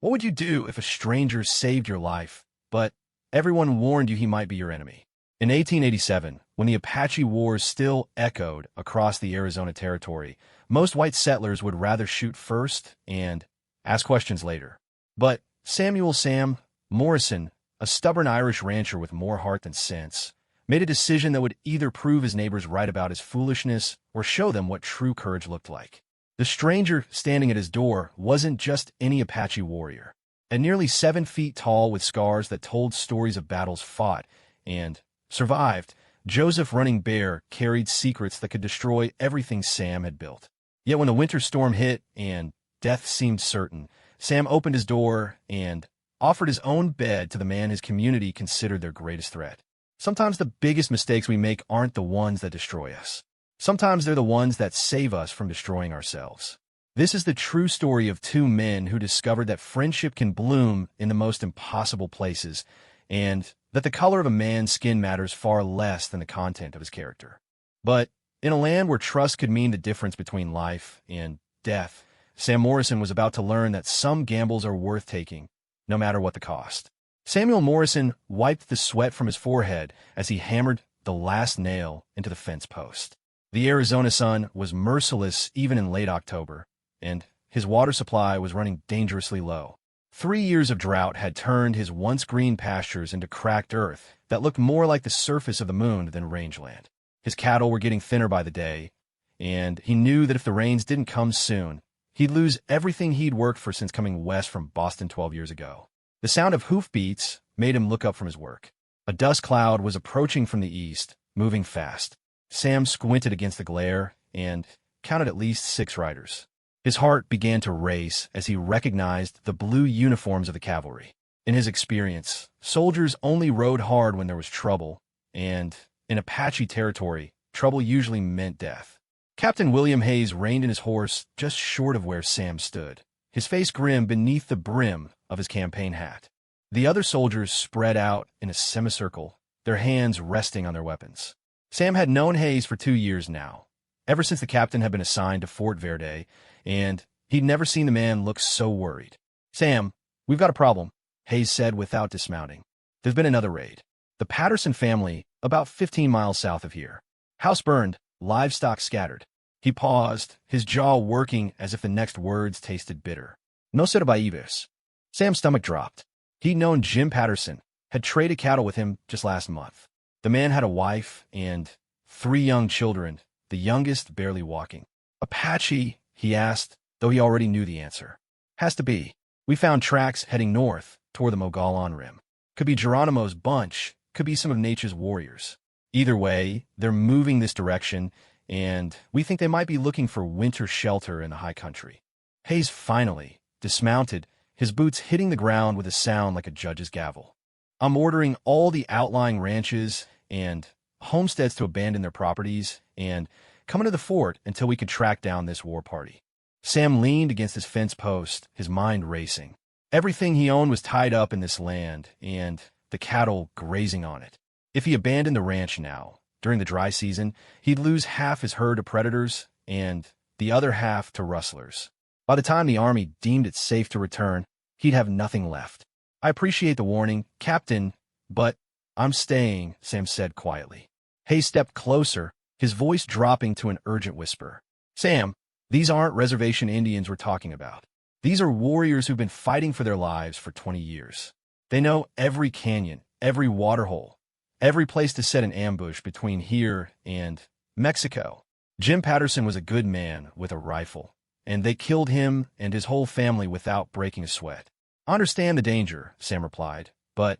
What would you do if a stranger saved your life, but everyone warned you he might be your enemy? In 1887, when the Apache Wars still echoed across the Arizona Territory, most white settlers would rather shoot first and ask questions later. But Samuel Sam Morrison, a stubborn Irish rancher with more heart than sense, made a decision that would either prove his neighbors right about his foolishness or show them what true courage looked like. The stranger standing at his door wasn't just any Apache warrior. At nearly 7 feet tall with scars that told stories of battles fought and survived, Joseph Running Bear carried secrets that could destroy everything Sam had built. Yet when the winter storm hit and death seemed certain, Sam opened his door and offered his own bed to the man his community considered their greatest threat. Sometimes the biggest mistakes we make aren't the ones that destroy us. Sometimes they're the ones that save us from destroying ourselves. This is the true story of two men who discovered that friendship can bloom in the most impossible places, and that the color of a man's skin matters far less than the content of his character. But in a land where trust could mean the difference between life and death, Sam Morrison was about to learn that some gambles are worth taking, no matter what the cost. Samuel Morrison wiped the sweat from his forehead as he hammered the last nail into the fence post. The Arizona sun was merciless even in late October, and his water supply was running dangerously low. 3 years of drought had turned his once green pastures into cracked earth that looked more like the surface of the moon than rangeland. His cattle were getting thinner by the day, and he knew that if the rains didn't come soon, he'd lose everything he'd worked for since coming west from Boston 12 years ago. The sound of hoofbeats made him look up from his work. A dust cloud was approaching from the east, moving fast. Sam squinted against the glare and counted at least 6 riders. His heart began to race as he recognized the blue uniforms of the cavalry. In his experience, soldiers only rode hard when there was trouble, and in Apache territory, trouble usually meant death. Captain William Hayes reined in his horse just short of where Sam stood, his face grim beneath the brim of his campaign hat. The other soldiers spread out in a semicircle, their hands resting on their weapons. Sam had known Hayes for 2 years now, ever since the captain had been assigned to Fort Verde, and he'd never seen the man look so worried. "Sam, we've got a problem," Hayes said without dismounting. "There's been another raid. The Patterson family, about 15 miles south of here. House burned, livestock scattered." He paused, his jaw working as if the next words tasted bitter. "No se va ibis." Sam's stomach dropped. He'd known Jim Patterson, had traded cattle with him just last month. The man had a wife and 3 young children, the youngest barely walking. "Apache?" he asked, though he already knew the answer. "Has to be. We found tracks heading north toward the Mogollon Rim. Could be Geronimo's bunch, could be some of nature's warriors. Either way, they're moving this direction, and we think they might be looking for winter shelter in the high country." Hayes finally dismounted, his boots hitting the ground with a sound like a judge's gavel. "I'm ordering all the outlying ranches and homesteads to abandon their properties and come into the fort until we could track down this war party." Sam leaned against his fence post, his mind racing. Everything he owned was tied up in this land, and the cattle grazing on it. If he abandoned the ranch now, during the dry season, he'd lose half his herd to predators and the other half to rustlers. By the time the army deemed it safe to return, he'd have nothing left. "I appreciate the warning, Captain, but I'm staying," Sam said quietly. Hayes stepped closer, his voice dropping to an urgent whisper. "Sam, these aren't reservation Indians we're talking about. These are warriors who've been fighting for their lives for 20 years. They know every canyon, every waterhole, every place to set an ambush between here and Mexico. Jim Patterson was a good man with a rifle, and they killed him and his whole family without breaking a sweat." "I understand the danger," Sam replied, "but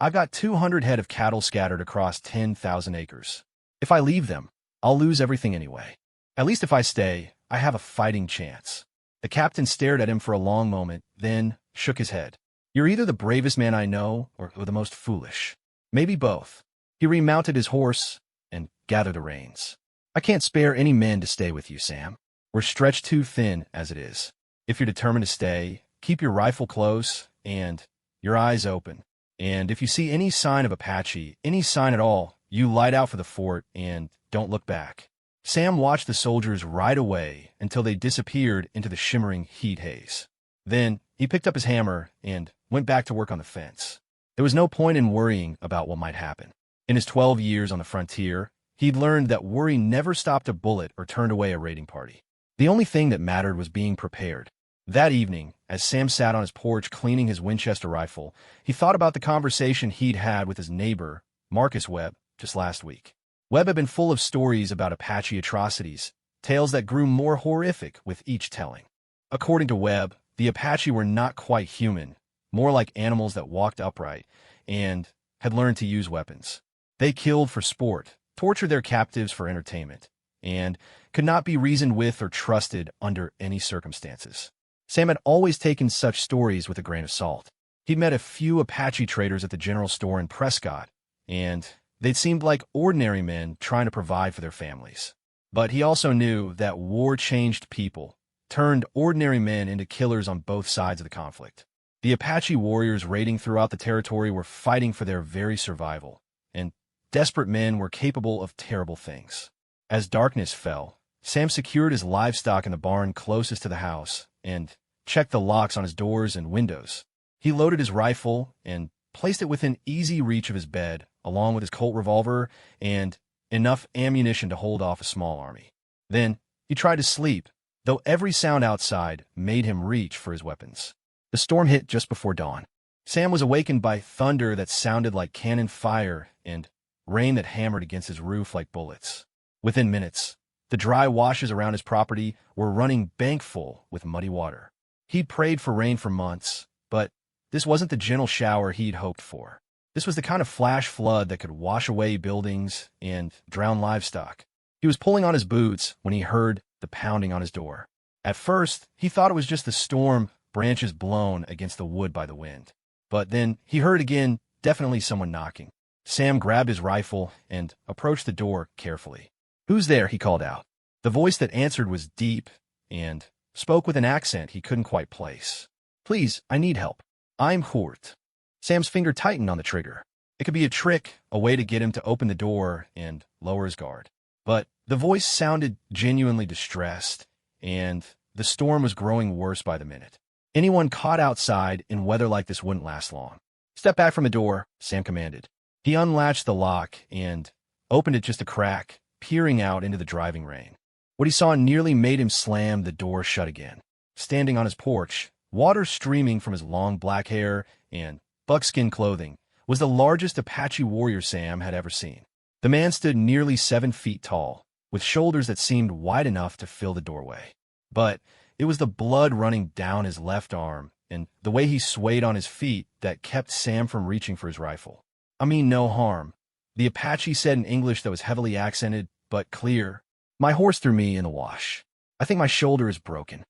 I've got 200 head of cattle scattered across 10,000 acres. If I leave them, I'll lose everything anyway. At least if I stay, I have a fighting chance." The captain stared at him for a long moment, then shook his head. "You're either the bravest man I know or the most foolish. Maybe both." He remounted his horse and gathered the reins. "I can't spare any men to stay with you, Sam. We're stretched too thin as it is. If you're determined to stay, keep your rifle close and your eyes open. And if you see any sign of Apache, any sign at all, you light out for the fort and don't look back." Sam watched the soldiers ride away until they disappeared into the shimmering heat haze. Then he picked up his hammer and went back to work on the fence. There was no point in worrying about what might happen. In his 12 years on the frontier, he'd learned that worry never stopped a bullet or turned away a raiding party. The only thing that mattered was being prepared. That evening, as Sam sat on his porch cleaning his Winchester rifle, he thought about the conversation he'd had with his neighbor, Marcus Webb, just last week. Webb had been full of stories about Apache atrocities, tales that grew more horrific with each telling. According to Webb, the Apache were not quite human, more like animals that walked upright and had learned to use weapons. They killed for sport, tortured their captives for entertainment, and could not be reasoned with or trusted under any circumstances. Sam had always taken such stories with a grain of salt. He'd met a few Apache traders at the general store in Prescott, and they'd seemed like ordinary men trying to provide for their families. But he also knew that war changed people, turned ordinary men into killers on both sides of the conflict. The Apache warriors raiding throughout the territory were fighting for their very survival, and desperate men were capable of terrible things. As darkness fell, Sam secured his livestock in the barn closest to the house and checked the locks on his doors and windows. He loaded his rifle and placed it within easy reach of his bed, along with his Colt revolver and enough ammunition to hold off a small army. Then he tried to sleep, though every sound outside made him reach for his weapons. The storm hit just before dawn. Sam was awakened by thunder that sounded like cannon fire and rain that hammered against his roof like bullets. Within minutes, the dry washes around his property were running bankful with muddy water. He'd prayed for rain for months, but this wasn't the gentle shower he'd hoped for. This was the kind of flash flood that could wash away buildings and drown livestock. He was pulling on his boots when he heard the pounding on his door. At first, he thought it was just the storm, branches blown against the wood by the wind. But then he heard again, definitely someone knocking. Sam grabbed his rifle and approached the door carefully. "Who's there?" he called out. The voice that answered was deep and spoke with an accent he couldn't quite place. "Please, I need help. I'm Hort." Sam's finger tightened on the trigger. It could be a trick, a way to get him to open the door and lower his guard. But the voice sounded genuinely distressed, and the storm was growing worse by the minute. Anyone caught outside in weather like this wouldn't last long. "Step back from the door," Sam commanded. He unlatched the lock and opened it just a crack, peering out into the driving rain. What he saw nearly made him slam the door shut again. Standing on his porch, water streaming from his long black hair and buckskin clothing, was the largest Apache warrior Sam had ever seen. The man stood nearly 7 feet tall, with shoulders that seemed wide enough to fill the doorway. But it was the blood running down his left arm and the way he swayed on his feet that kept Sam from reaching for his rifle. "I mean no harm," the Apache said in English that was heavily accented but clear. "My horse threw me in the wash. I think my shoulder is broken."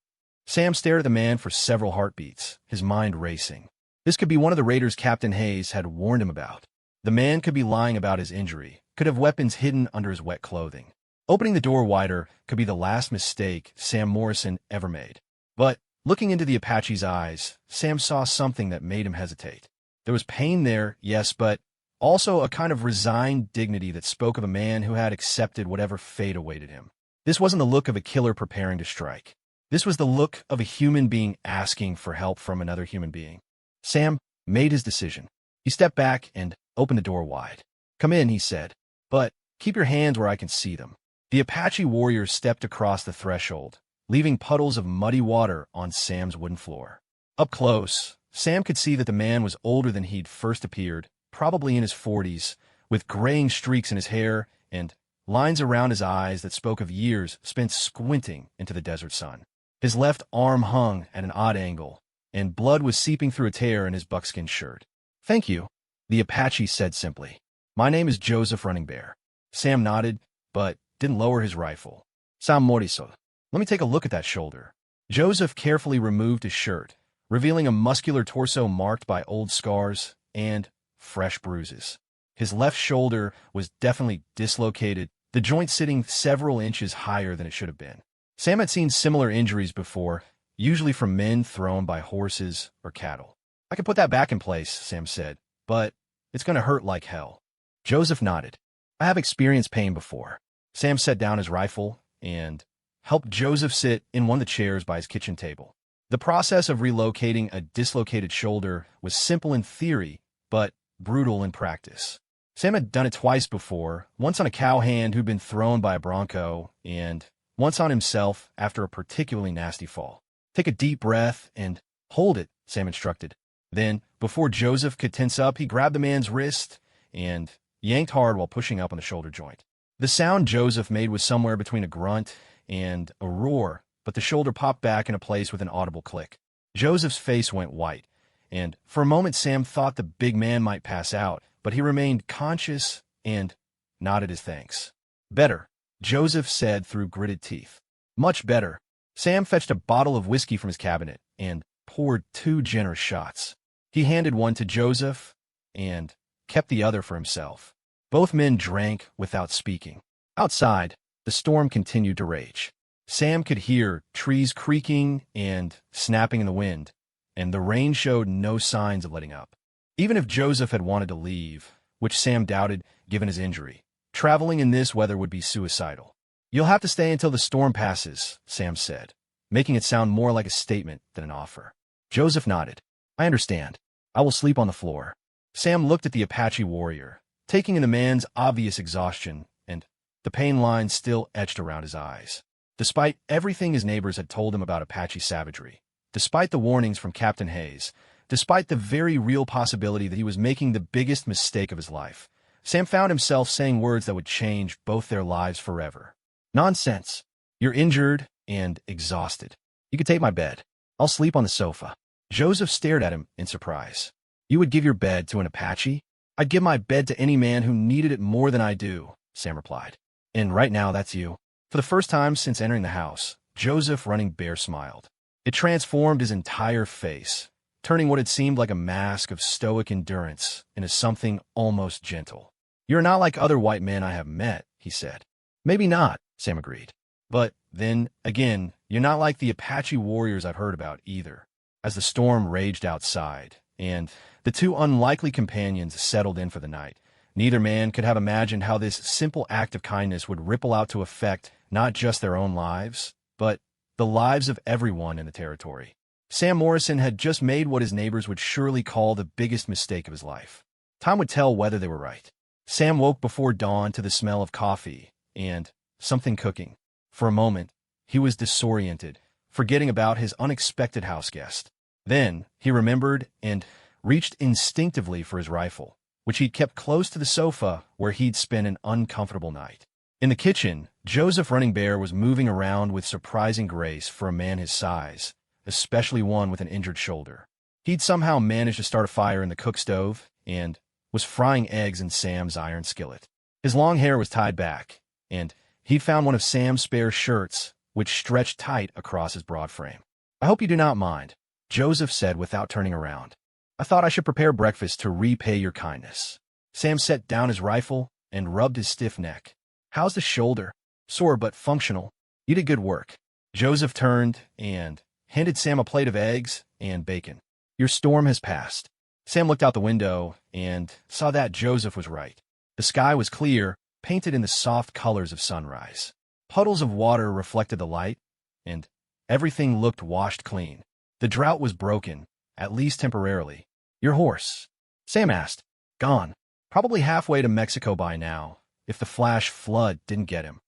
Sam stared at the man for several heartbeats, his mind racing. This could be one of the raiders Captain Hayes had warned him about. The man could be lying about his injury, could have weapons hidden under his wet clothing. Opening the door wider could be the last mistake Sam Morrison ever made. But looking into the Apache's eyes, Sam saw something that made him hesitate. There was pain there, yes, but also a kind of resigned dignity that spoke of a man who had accepted whatever fate awaited him. This wasn't the look of a killer preparing to strike. This was the look of a human being asking for help from another human being. Sam made his decision. He stepped back and opened the door wide. "Come in," he said, "but keep your hands where I can see them." The Apache warrior stepped across the threshold, leaving puddles of muddy water on Sam's wooden floor. Up close, Sam could see that the man was older than he'd first appeared, probably in his 40s, with graying streaks in his hair and lines around his eyes that spoke of years spent squinting into the desert sun. His left arm hung at an odd angle, and blood was seeping through a tear in his buckskin shirt. "Thank you," the Apache said simply. "My name is Joseph Running Bear." Sam nodded, but didn't lower his rifle. "Sam Moriso. Let me take a look at that shoulder." Joseph carefully removed his shirt, revealing a muscular torso marked by old scars and fresh bruises. His left shoulder was definitely dislocated, the joint sitting several inches higher than it should have been. Sam had seen similar injuries before, usually from men thrown by horses or cattle. "I can put that back in place," Sam said, "but it's going to hurt like hell." Joseph nodded. "I have experienced pain before." Sam set down his rifle and helped Joseph sit in one of the chairs by his kitchen table. The process of relocating a dislocated shoulder was simple in theory, but brutal in practice. Sam had done it twice before, once on a cowhand who'd been thrown by a bronco, and once on himself after a particularly nasty fall. Take a deep breath and hold it, Sam instructed. Then, before Joseph could tense up, he grabbed the man's wrist and yanked hard while pushing up on the shoulder joint. The sound Joseph made was somewhere between a grunt and a roar, but the shoulder popped back into place with an audible click. Joseph's face went white, and for a moment Sam thought the big man might pass out, but he remained conscious and nodded his thanks. Better, Joseph said through gritted teeth. Much better. Sam fetched a bottle of whiskey from his cabinet and poured 2 generous shots. He handed one to Joseph and kept the other for himself. Both men drank without speaking. Outside, the storm continued to rage. Sam could hear trees creaking and snapping in the wind, and the rain showed no signs of letting up. Even if Joseph had wanted to leave, which Sam doubted given his injury, traveling in this weather would be suicidal. You'll have to stay until the storm passes, Sam said, making it sound more like a statement than an offer. Joseph nodded. I understand. I will sleep on the floor. Sam looked at the Apache warrior, taking in the man's obvious exhaustion, and the pain lines still etched around his eyes. Despite everything his neighbors had told him about Apache savagery, despite the warnings from Captain Hayes, despite the very real possibility that he was making the biggest mistake of his life, Sam found himself saying words that would change both their lives forever. Nonsense. You're injured and exhausted. You could take my bed. I'll sleep on the sofa. Joseph stared at him in surprise. You would give your bed to an Apache? I'd give my bed to any man who needed it more than I do, Sam replied. And right now, that's you. For the first time since entering the house, Joseph Running Bear smiled. It transformed his entire face, turning what had seemed like a mask of stoic endurance into something almost gentle. You're not like other white men I have met, he said. Maybe not, Sam agreed. But then, again, you're not like the Apache warriors I've heard about either. As the storm raged outside, and the 2 unlikely companions settled in for the night, neither man could have imagined how this simple act of kindness would ripple out to affect not just their own lives, but the lives of everyone in the territory. Sam Morrison had just made what his neighbors would surely call the biggest mistake of his life. Time would tell whether they were right. Sam woke before dawn to the smell of coffee and something cooking. For a moment, he was disoriented, forgetting about his unexpected house guest. Then he remembered and reached instinctively for his rifle, which he'd kept close to the sofa where he'd spent an uncomfortable night. In the kitchen, Joseph Running Bear was moving around with surprising grace for a man his size, especially one with an injured shoulder. He'd somehow managed to start a fire in the cook stove and was frying eggs in Sam's iron skillet. His long hair was tied back, and he'd found one of Sam's spare shirts, which stretched tight across his broad frame. I hope you do not mind, Joseph said without turning around. I thought I should prepare breakfast to repay your kindness. Sam set down his rifle and rubbed his stiff neck. How's the shoulder? Sore but functional. You did good work. Joseph turned and handed Sam a plate of eggs and bacon. Your storm has passed. Sam looked out the window and saw that Joseph was right. The sky was clear, painted in the soft colors of sunrise. Puddles of water reflected the light, and everything looked washed clean. The drought was broken, at least temporarily. Your horse? Sam asked. Gone. Probably halfway to Mexico by now, if the flash flood didn't get him.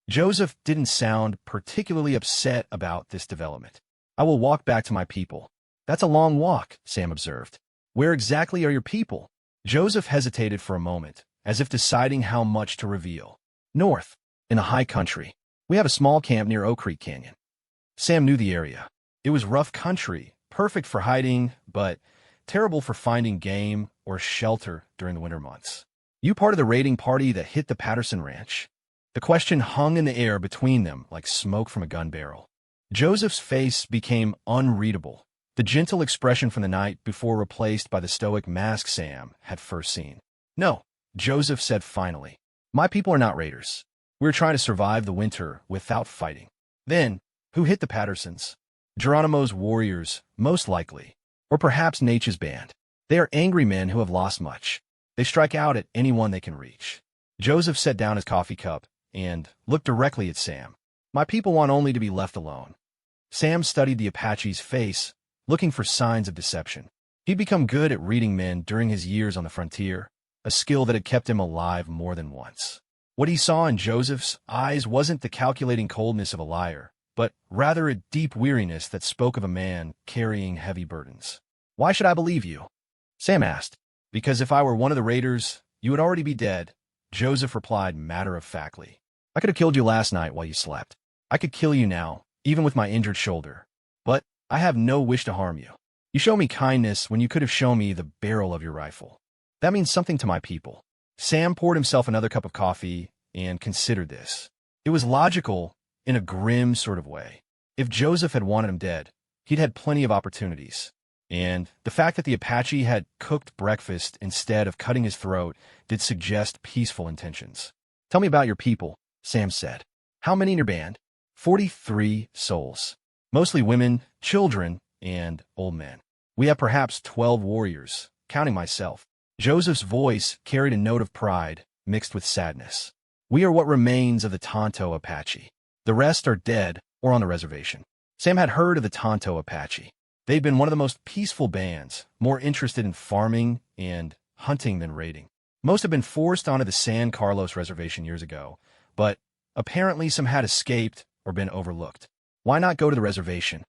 Joseph didn't sound particularly upset about this development. I will walk back to my people. That's a long walk, Sam observed. Where exactly are your people? Joseph hesitated for a moment, as if deciding how much to reveal. North, in the high country. We have a small camp near Oak Creek Canyon. Sam knew the area. It was rough country, perfect for hiding, but terrible for finding game or shelter during the winter months. You part of the raiding party that hit the Patterson Ranch? The question hung in the air between them like smoke from a gun barrel. Joseph's face became unreadable, the gentle expression from the night before replaced by the stoic mask Sam had first seen. No, Joseph said finally. My people are not raiders. We're trying to survive the winter without fighting. Then, who hit the Pattersons? Geronimo's warriors, most likely. Or perhaps Nature's band. They are angry men who have lost much. They strike out at anyone they can reach. Joseph set down his coffee cup and looked directly at Sam. My people want only to be left alone. Sam studied the Apache's face, looking for signs of deception. He'd become good at reading men during his years on the frontier, a skill that had kept him alive more than once. What he saw in Joseph's eyes wasn't the calculating coldness of a liar, but rather a deep weariness that spoke of a man carrying heavy burdens. "Why should I believe you?" Sam asked. "Because if I were one of the raiders, you would already be dead," Joseph replied matter-of-factly. "I could have killed you last night while you slept. I could kill you now, even with my injured shoulder. But I have no wish to harm you. You show me kindness when you could have shown me the barrel of your rifle. That means something to my people." Sam poured himself another cup of coffee and considered this. It was logical in a grim sort of way. If Joseph had wanted him dead, he'd had plenty of opportunities. And the fact that the Apache had cooked breakfast instead of cutting his throat did suggest peaceful intentions. "Tell me about your people," Sam said. "How many in your band?" 43 souls. Mostly women, children, and old men. "We have perhaps 12 warriors, counting myself." Joseph's voice carried a note of pride mixed with sadness. "We are what remains of the Tonto Apache. The rest are dead or on the reservation." Sam had heard of the Tonto Apache. They'd been one of the most peaceful bands, more interested in farming and hunting than raiding. Most had been forced onto the San Carlos reservation years ago, but apparently some had escaped or been overlooked. "Why not go to the reservation?"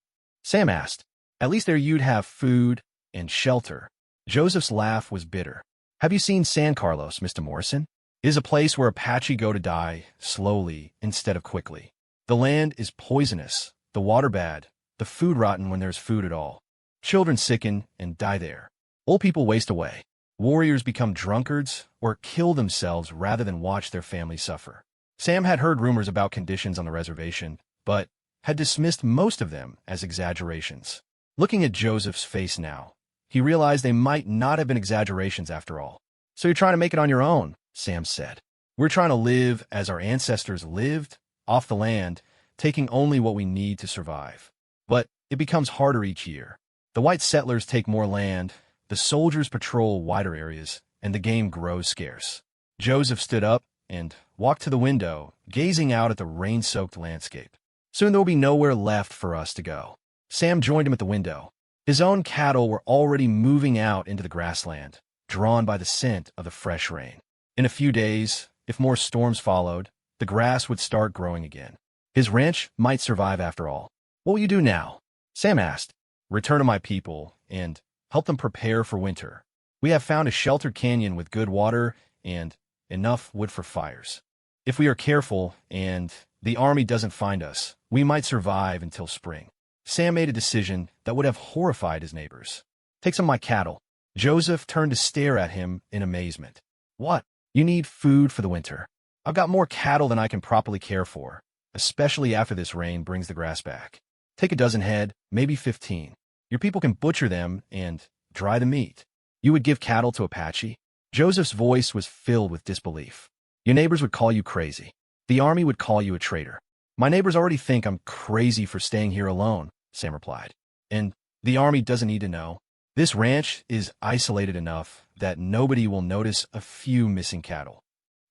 Sam asked. "At least there you'd have food and shelter." Joseph's laugh was bitter. "Have you seen San Carlos, Mr. Morrison? It is a place where Apache go to die slowly instead of quickly. The land is poisonous, the water bad, the food rotten when there's food at all. Children sicken and die there. Old people waste away. Warriors become drunkards or kill themselves rather than watch their family suffer." Sam had heard rumors about conditions on the reservation, but had dismissed most of them as exaggerations. Looking at Joseph's face now, he realized they might not have been exaggerations after all. "So you're trying to make it on your own," Sam said. "We're trying to live as our ancestors lived, off the land, taking only what we need to survive. But it becomes harder each year. The white settlers take more land, the soldiers patrol wider areas, and the game grows scarce." Joseph stood up and walked to the window, gazing out at the rain-soaked landscape. "Soon there will be nowhere left for us to go." Sam joined him at the window. His own cattle were already moving out into the grassland, drawn by the scent of the fresh rain. In a few days, if more storms followed, the grass would start growing again. His ranch might survive after all. "What will you do now?" Sam asked. "Return to my people and help them prepare for winter. We have found a sheltered canyon with good water and enough wood for fires. If we are careful and the army doesn't find us, we might survive until spring." Sam made a decision that would have horrified his neighbors. "Take some of my cattle." Joseph turned to stare at him in amazement. "What? You need food for the winter. I've got more cattle than I can properly care for, especially after this rain brings the grass back. Take a dozen head, maybe 15. Your people can butcher them and dry the meat." "You would give cattle to Apache?" Joseph's voice was filled with disbelief. "Your neighbors would call you crazy. The army would call you a traitor." "My neighbors already think I'm crazy for staying here alone," Sam replied. "And the army doesn't need to know. This ranch is isolated enough that nobody will notice a few missing cattle."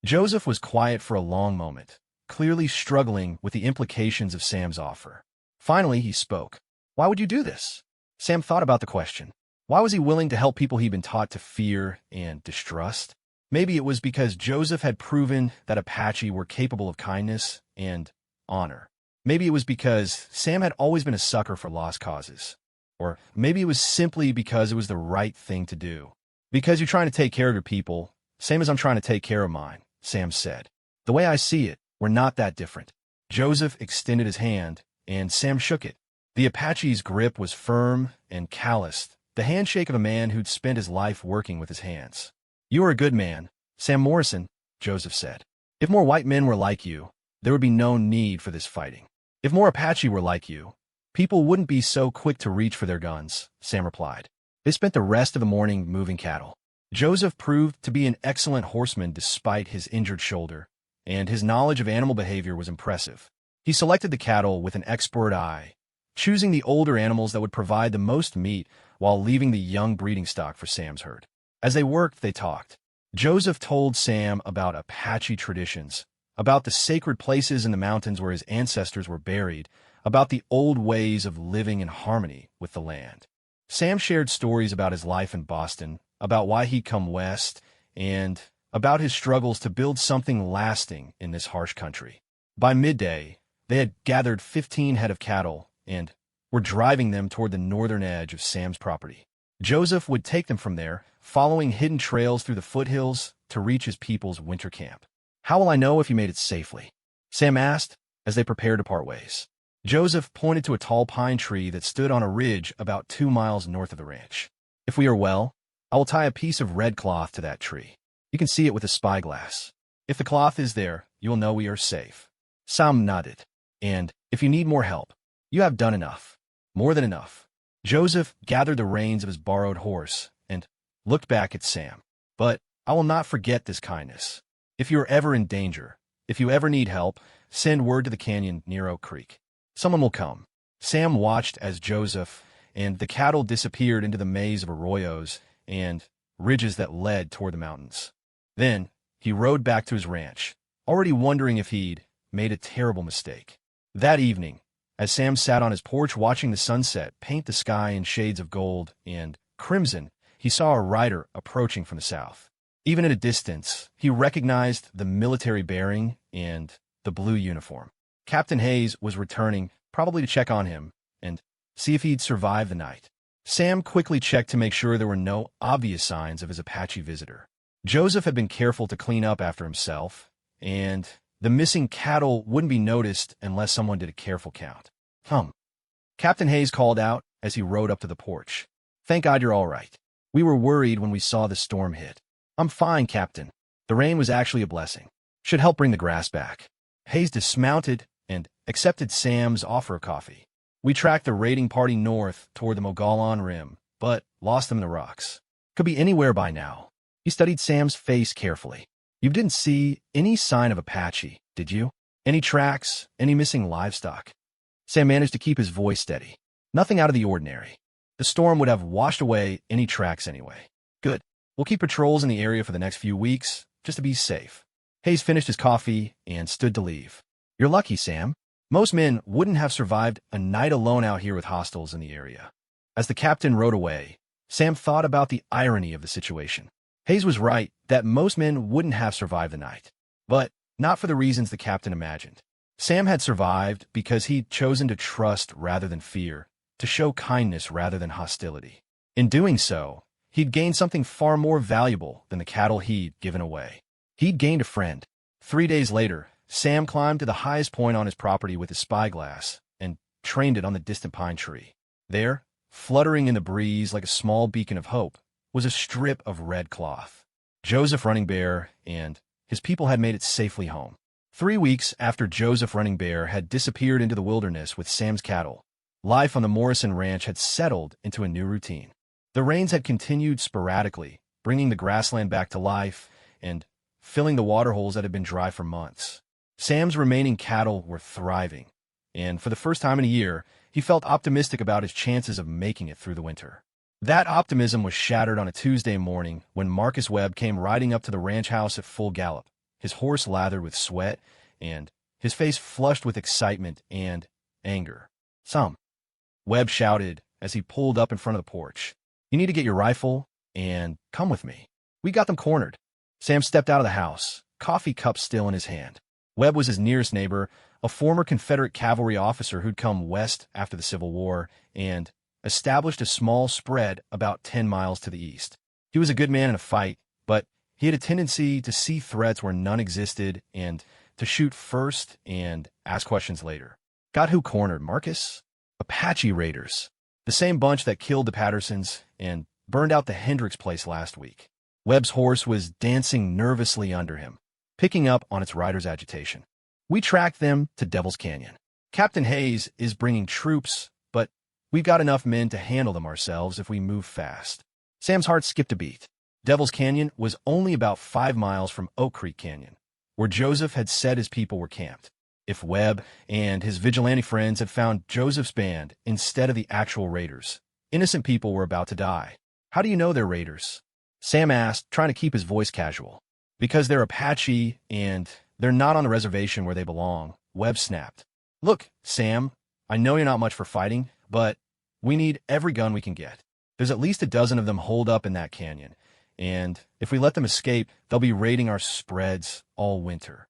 Joseph was quiet for a long moment, clearly struggling with the implications of Sam's offer. Finally, he spoke. "Why would you do this?" Sam thought about the question. Why was he willing to help people he'd been taught to fear and distrust? Maybe it was because Joseph had proven that Apache were capable of kindness and honor. Maybe it was because Sam had always been a sucker for lost causes. Or maybe it was simply because it was the right thing to do. "Because you're trying to take care of your people, same as I'm trying to take care of mine," Sam said. "The way I see it, we're not that different." Joseph extended his hand, and Sam shook it. The Apache's grip was firm and calloused, the handshake of a man who'd spent his life working with his hands. "You are a good man, Sam Morrison," Joseph said. "If more white men were like you, there would be no need for this fighting. If more Apache were like you, people wouldn't be so quick to reach for their guns," Sam replied. They spent the rest of the morning moving cattle. Joseph proved to be an excellent horseman despite his injured shoulder, and his knowledge of animal behavior was impressive. He selected the cattle with an expert eye, choosing the older animals that would provide the most meat while leaving the young breeding stock for Sam's herd. As they worked, they talked. Joseph told Sam about Apache traditions, about the sacred places in the mountains where his ancestors were buried, about the old ways of living in harmony with the land. Sam shared stories about his life in Boston, about why he'd come west, and about his struggles to build something lasting in this harsh country. By midday, they had gathered 15 head of cattle and were driving them toward the northern edge of Sam's property. Joseph would take them from there, following hidden trails through the foothills to reach his people's winter camp. "How will I know if you made it safely?" Sam asked as they prepared to part ways. Joseph pointed to a tall pine tree that stood on a ridge about 2 miles north of the ranch. "If we are well, I will tie a piece of red cloth to that tree. You can see it with a spyglass. If the cloth is there, you will know we are safe." Sam nodded. "And if you need more help, you have done enough. More than enough." Joseph gathered the reins of his borrowed horse and looked back at Sam. "But I will not forget this kindness. If you are ever in danger, if you ever need help, send word to the canyon near Oak Creek. Someone will come." Sam watched as Joseph and the cattle disappeared into the maze of arroyos and ridges that led toward the mountains. Then he rode back to his ranch, already wondering if he'd made a terrible mistake. That evening, as Sam sat on his porch watching the sunset paint the sky in shades of gold and crimson, he saw a rider approaching from the south. Even at a distance, he recognized the military bearing and the blue uniform. Captain Hayes was returning, probably to check on him and see if he'd survived the night. Sam quickly checked to make sure there were no obvious signs of his Apache visitor. Joseph had been careful to clean up after himself, and the missing cattle wouldn't be noticed unless someone did a careful count. Captain Hayes called out as he rode up to the porch. "Thank God you're all right. We were worried when we saw the storm hit." "I'm fine, Captain. The rain was actually a blessing. Should help bring the grass back." Hayes dismounted and accepted Sam's offer of coffee. "We tracked the raiding party north toward the Mogollon Rim, but lost them in the rocks. Could be anywhere by now." He studied Sam's face carefully. "You didn't see any sign of Apache, did you? Any tracks, any missing livestock?" Sam managed to keep his voice steady. "Nothing out of the ordinary. The storm would have washed away any tracks anyway." "Good. We'll keep patrols in the area for the next few weeks, just to be safe." Hayes finished his coffee and stood to leave. "You're lucky, Sam. Most men wouldn't have survived a night alone out here with hostiles in the area." As the captain rode away, Sam thought about the irony of the situation. Hayes was right that most men wouldn't have survived the night, but not for the reasons the captain imagined. Sam had survived because he'd chosen to trust rather than fear, to show kindness rather than hostility. In doing so, he'd gained something far more valuable than the cattle he'd given away. He'd gained a friend. 3 days later, Sam climbed to the highest point on his property with his spyglass and trained it on the distant pine tree. There, fluttering in the breeze like a small beacon of hope, was a strip of red cloth. Joseph Running Bear and his people had made it safely home. 3 weeks after Joseph Running Bear had disappeared into the wilderness with Sam's cattle, life on the Morrison Ranch had settled into a new routine. The rains had continued sporadically, bringing the grassland back to life and filling the waterholes that had been dry for months. Sam's remaining cattle were thriving, and for the first time in a year, he felt optimistic about his chances of making it through the winter. That optimism was shattered on a Tuesday morning when Marcus Webb came riding up to the ranch house at full gallop, his horse lathered with sweat and his face flushed with excitement and anger. "Sam," Webb shouted as he pulled up in front of the porch, "you need to get your rifle and come with me. We got them cornered." Sam stepped out of the house, coffee cup still in his hand. Webb was his nearest neighbor, a former Confederate cavalry officer who'd come west after the Civil War and established a small spread about 10 miles to the east. He was a good man in a fight, but he had a tendency to see threats where none existed and to shoot first and ask questions later. "Got who cornered, Marcus?" "Apache raiders. The same bunch that killed the Pattersons and burned out the Hendricks place last week." Webb's horse was dancing nervously under him, picking up on its rider's agitation. "We tracked them to Devil's Canyon. Captain Hayes is bringing troops, but we've got enough men to handle them ourselves if we move fast." Sam's heart skipped a beat. Devil's Canyon was only about 5 miles from Oak Creek Canyon, where Joseph had said his people were camped. If Webb and his vigilante friends had found Joseph's band instead of the actual raiders, innocent people were about to die. "How do you know they're raiders?" Sam asked, trying to keep his voice casual. "Because they're Apache and they're not on the reservation where they belong," Webb snapped. "Look, Sam, I know you're not much for fighting, but we need every gun we can get. There's at least a dozen of them holed up in that canyon, and if we let them escape, they'll be raiding our spreads all winter.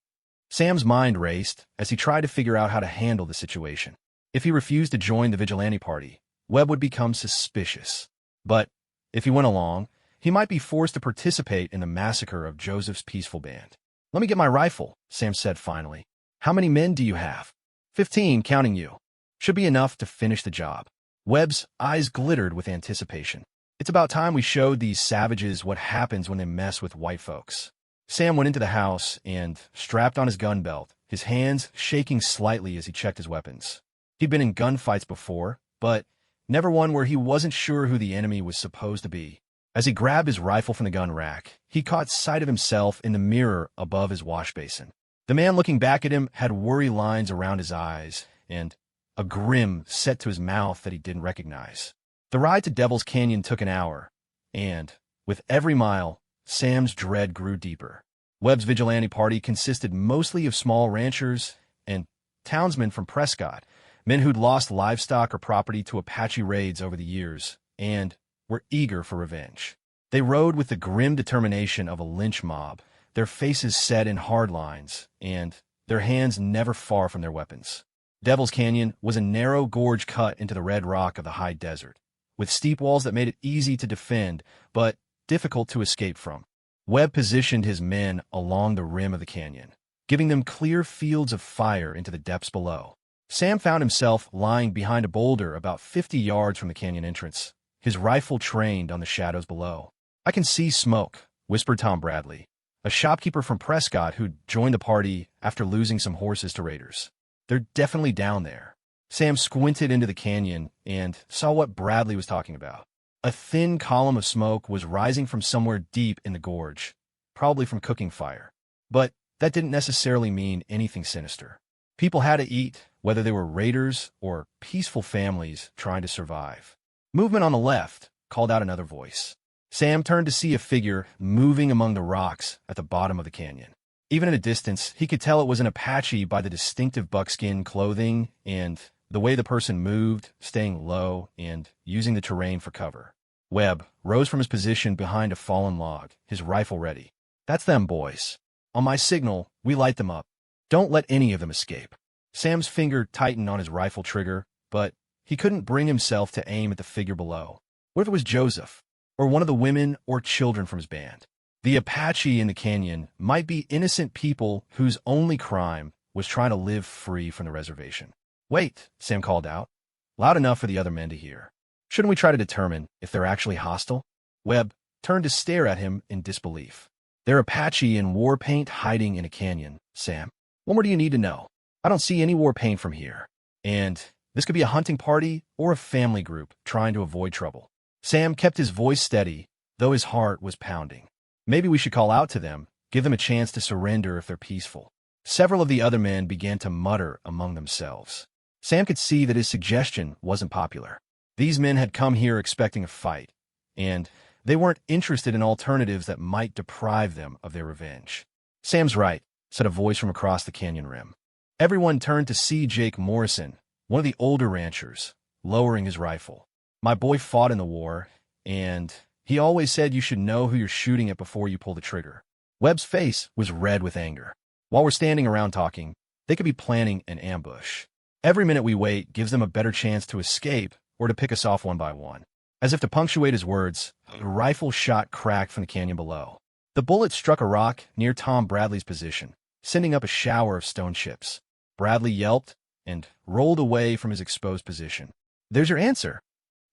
Sam's mind raced as he tried to figure out how to handle the situation. If he refused to join the vigilante party, Webb would become suspicious. But if he went along, he might be forced to participate in the massacre of Joseph's peaceful band. "Let me get my rifle," Sam said finally. "How many men do you have?" 15, counting you. Should be enough to finish the job." Webb's eyes glittered with anticipation. It's about time we showed these savages what happens when they mess with white folks. Sam went into the house and strapped on his gun belt, his hands shaking slightly as he checked his weapons. He'd been in gunfights before, but never one where he wasn't sure who the enemy was supposed to be. As he grabbed his rifle from the gun rack, he caught sight of himself in the mirror above his wash basin. The man looking back at him had worry lines around his eyes and a grin set to his mouth that he didn't recognize. The ride to Devil's Canyon took an hour, and, with every mile, Sam's dread grew deeper. Webb's vigilante party consisted mostly of small ranchers and townsmen from Prescott, men who'd lost livestock or property to Apache raids over the years, and were eager for revenge. They rode with the grim determination of a lynch mob, their faces set in hard lines, and their hands never far from their weapons. Devil's Canyon was a narrow gorge cut into the red rock of the high desert, with steep walls that made it easy to defend, but difficult to escape from. Webb positioned his men along the rim of the canyon, giving them clear fields of fire into the depths below. Sam found himself lying behind a boulder about 50 yards from the canyon entrance, his rifle trained on the shadows below. "I can see smoke," whispered Tom Bradley, a shopkeeper from Prescott who'd joined the party after losing some horses to raiders. "They're definitely down there." Sam squinted into the canyon and saw what Bradley was talking about. A thin column of smoke was rising from somewhere deep in the gorge, probably from cooking fire. But that didn't necessarily mean anything sinister. People had to eat, whether they were raiders or peaceful families trying to survive. "Movement on the left," called out another voice. Sam turned to see a figure moving among the rocks at the bottom of the canyon. Even at a distance, he could tell it was an Apache by the distinctive buckskin clothing and the way the person moved, staying low and using the terrain for cover. Webb rose from his position behind a fallen log, his rifle ready. "That's them, boys. On my signal, we light them up. Don't let any of them escape." Sam's finger tightened on his rifle trigger, but he couldn't bring himself to aim at the figure below. What if it was Joseph, or one of the women or children from his band? The Apache in the canyon might be innocent people whose only crime was trying to live free from the reservation. "Wait," Sam called out, loud enough for the other men to hear. "Shouldn't we try to determine if they're actually hostile?" Webb turned to stare at him in disbelief. "They're Apache in war paint hiding in a canyon, Sam. What more do you need to know? I don't see any war paint from here. And this could be a hunting party or a family group trying to avoid trouble." Sam kept his voice steady, though his heart was pounding. "Maybe we should call out to them, give them a chance to surrender if they're peaceful." Several of the other men began to mutter among themselves. Sam could see that his suggestion wasn't popular. These men had come here expecting a fight, and they weren't interested in alternatives that might deprive them of their revenge. "Sam's right," said a voice from across the canyon rim. Everyone turned to see Jake Morrison, one of the older ranchers, lowering his rifle. "My boy fought in the war, and he always said you should know who you're shooting at before you pull the trigger." Webb's face was red with anger. "While we're standing around talking, they could be planning an ambush. Every minute we wait gives them a better chance to escape or to pick us off one by one." As if to punctuate his words, a rifle shot cracked from the canyon below. The bullet struck a rock near Tom Bradley's position, sending up a shower of stone chips. Bradley yelped and rolled away from his exposed position. "There's your answer,"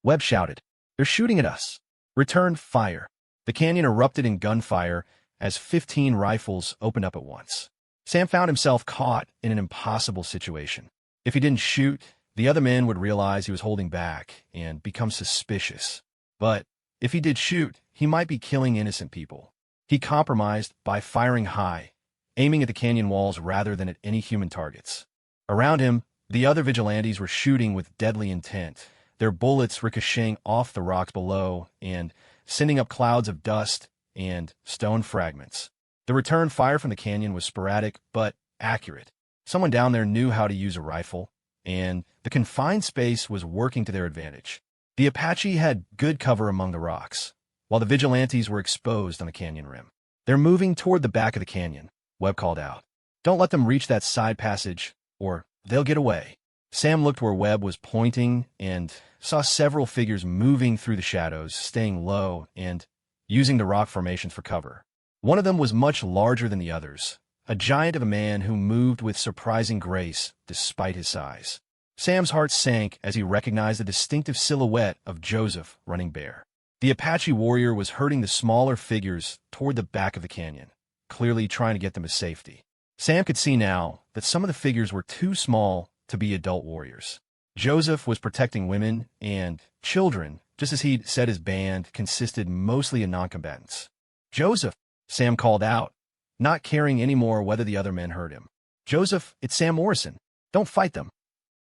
Webb shouted. "They're shooting at us. Return fire." The canyon erupted in gunfire as 15 rifles opened up at once. Sam found himself caught in an impossible situation. If he didn't shoot, the other men would realize he was holding back and become suspicious. But if he did shoot, he might be killing innocent people. He compromised by firing high, aiming at the canyon walls rather than at any human targets. Around him, the other vigilantes were shooting with deadly intent, their bullets ricocheting off the rocks below and sending up clouds of dust and stone fragments. The return fire from the canyon was sporadic but accurate. Someone down there knew how to use a rifle, and the confined space was working to their advantage. The Apache had good cover among the rocks, while the vigilantes were exposed on the canyon rim. "They're moving toward the back of the canyon," Webb called out. "Don't let them reach that side passage, or they'll get away." Sam looked where Webb was pointing and saw several figures moving through the shadows, staying low and using the rock formations for cover. One of them was much larger than the others, a giant of a man who moved with surprising grace despite his size. Sam's heart sank as he recognized the distinctive silhouette of Joseph running bare. The Apache warrior was herding the smaller figures toward the back of the canyon, clearly trying to get them to safety. Sam could see now that some of the figures were too small to be adult warriors. Joseph was protecting women and children, just as he'd said his band consisted mostly of noncombatants. "Joseph," Sam called out, not caring anymore whether the other men heard him. "Joseph, it's Sam Morrison. Don't fight them."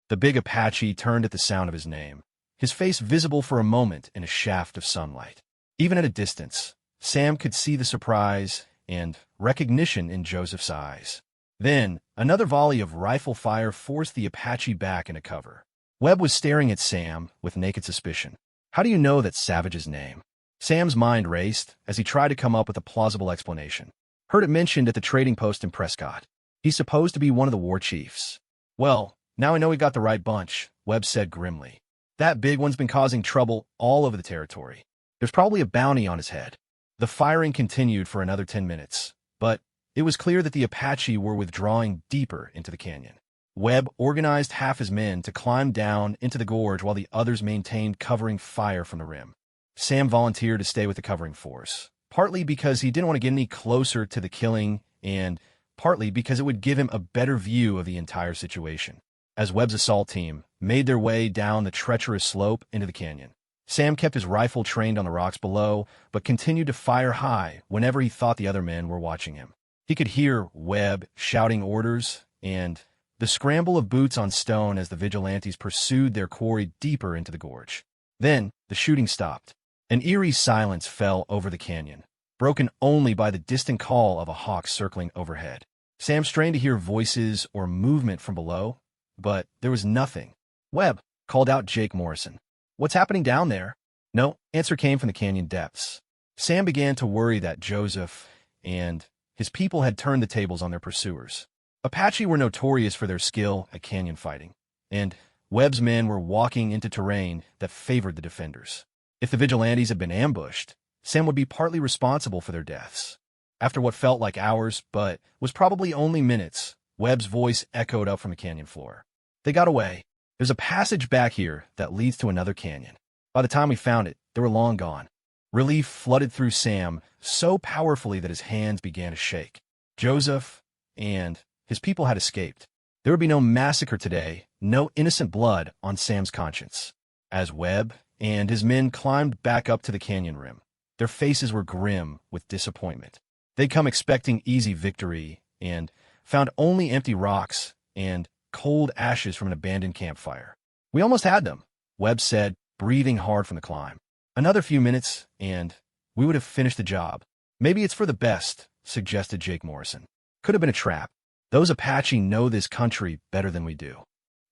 The big Apache turned at the sound of his name, his face visible for a moment in a shaft of sunlight. Even at a distance, Sam could see the surprise and recognition in Joseph's eyes. Then, another volley of rifle fire forced the Apache back into cover. Webb was staring at Sam with naked suspicion. "How do you know that savage's name?" Sam's mind raced as he tried to come up with a plausible explanation. "Heard it mentioned at the trading post in Prescott. He's supposed to be one of the war chiefs." "Well, now I know we got the right bunch," Webb said grimly. "That big one's been causing trouble all over the territory. There's probably a bounty on his head." The firing continued for another 10 minutes, but it was clear that the Apache were withdrawing deeper into the canyon. Webb organized half his men to climb down into the gorge while the others maintained covering fire from the rim. Sam volunteered to stay with the covering force, partly because he didn't want to get any closer to the killing and partly because it would give him a better view of the entire situation. As Webb's assault team made their way down the treacherous slope into the canyon, Sam kept his rifle trained on the rocks below, but continued to fire high whenever he thought the other men were watching him. He could hear Webb shouting orders and the scramble of boots on stone as the vigilantes pursued their quarry deeper into the gorge. Then, the shooting stopped. An eerie silence fell over the canyon, broken only by the distant call of a hawk circling overhead. Sam strained to hear voices or movement from below, but there was nothing. "Webb," called out Jake Morrison. "What's happening down there?" No answer came from the canyon depths. Sam began to worry that Joseph and his people had turned the tables on their pursuers. Apache were notorious for their skill at canyon fighting, and Webb's men were walking into terrain that favored the defenders. If the vigilantes had been ambushed, Sam would be partly responsible for their deaths. After what felt like hours, but was probably only minutes, Webb's voice echoed up from the canyon floor. "They got away. There's a passage back here that leads to another canyon. By the time we found it, they were long gone." Relief flooded through Sam so powerfully that his hands began to shake. Joseph and his people had escaped. There would be no massacre today, no innocent blood on Sam's conscience. As Webb and his men climbed back up to the canyon rim, their faces were grim with disappointment. They'd come expecting easy victory and found only empty rocks and cold ashes from an abandoned campfire. "We almost had them," Webb said, breathing hard from the climb. "Another few minutes, and we would have finished the job." "Maybe it's for the best," suggested Jake Morrison. "Could have been a trap. Those Apache know this country better than we do."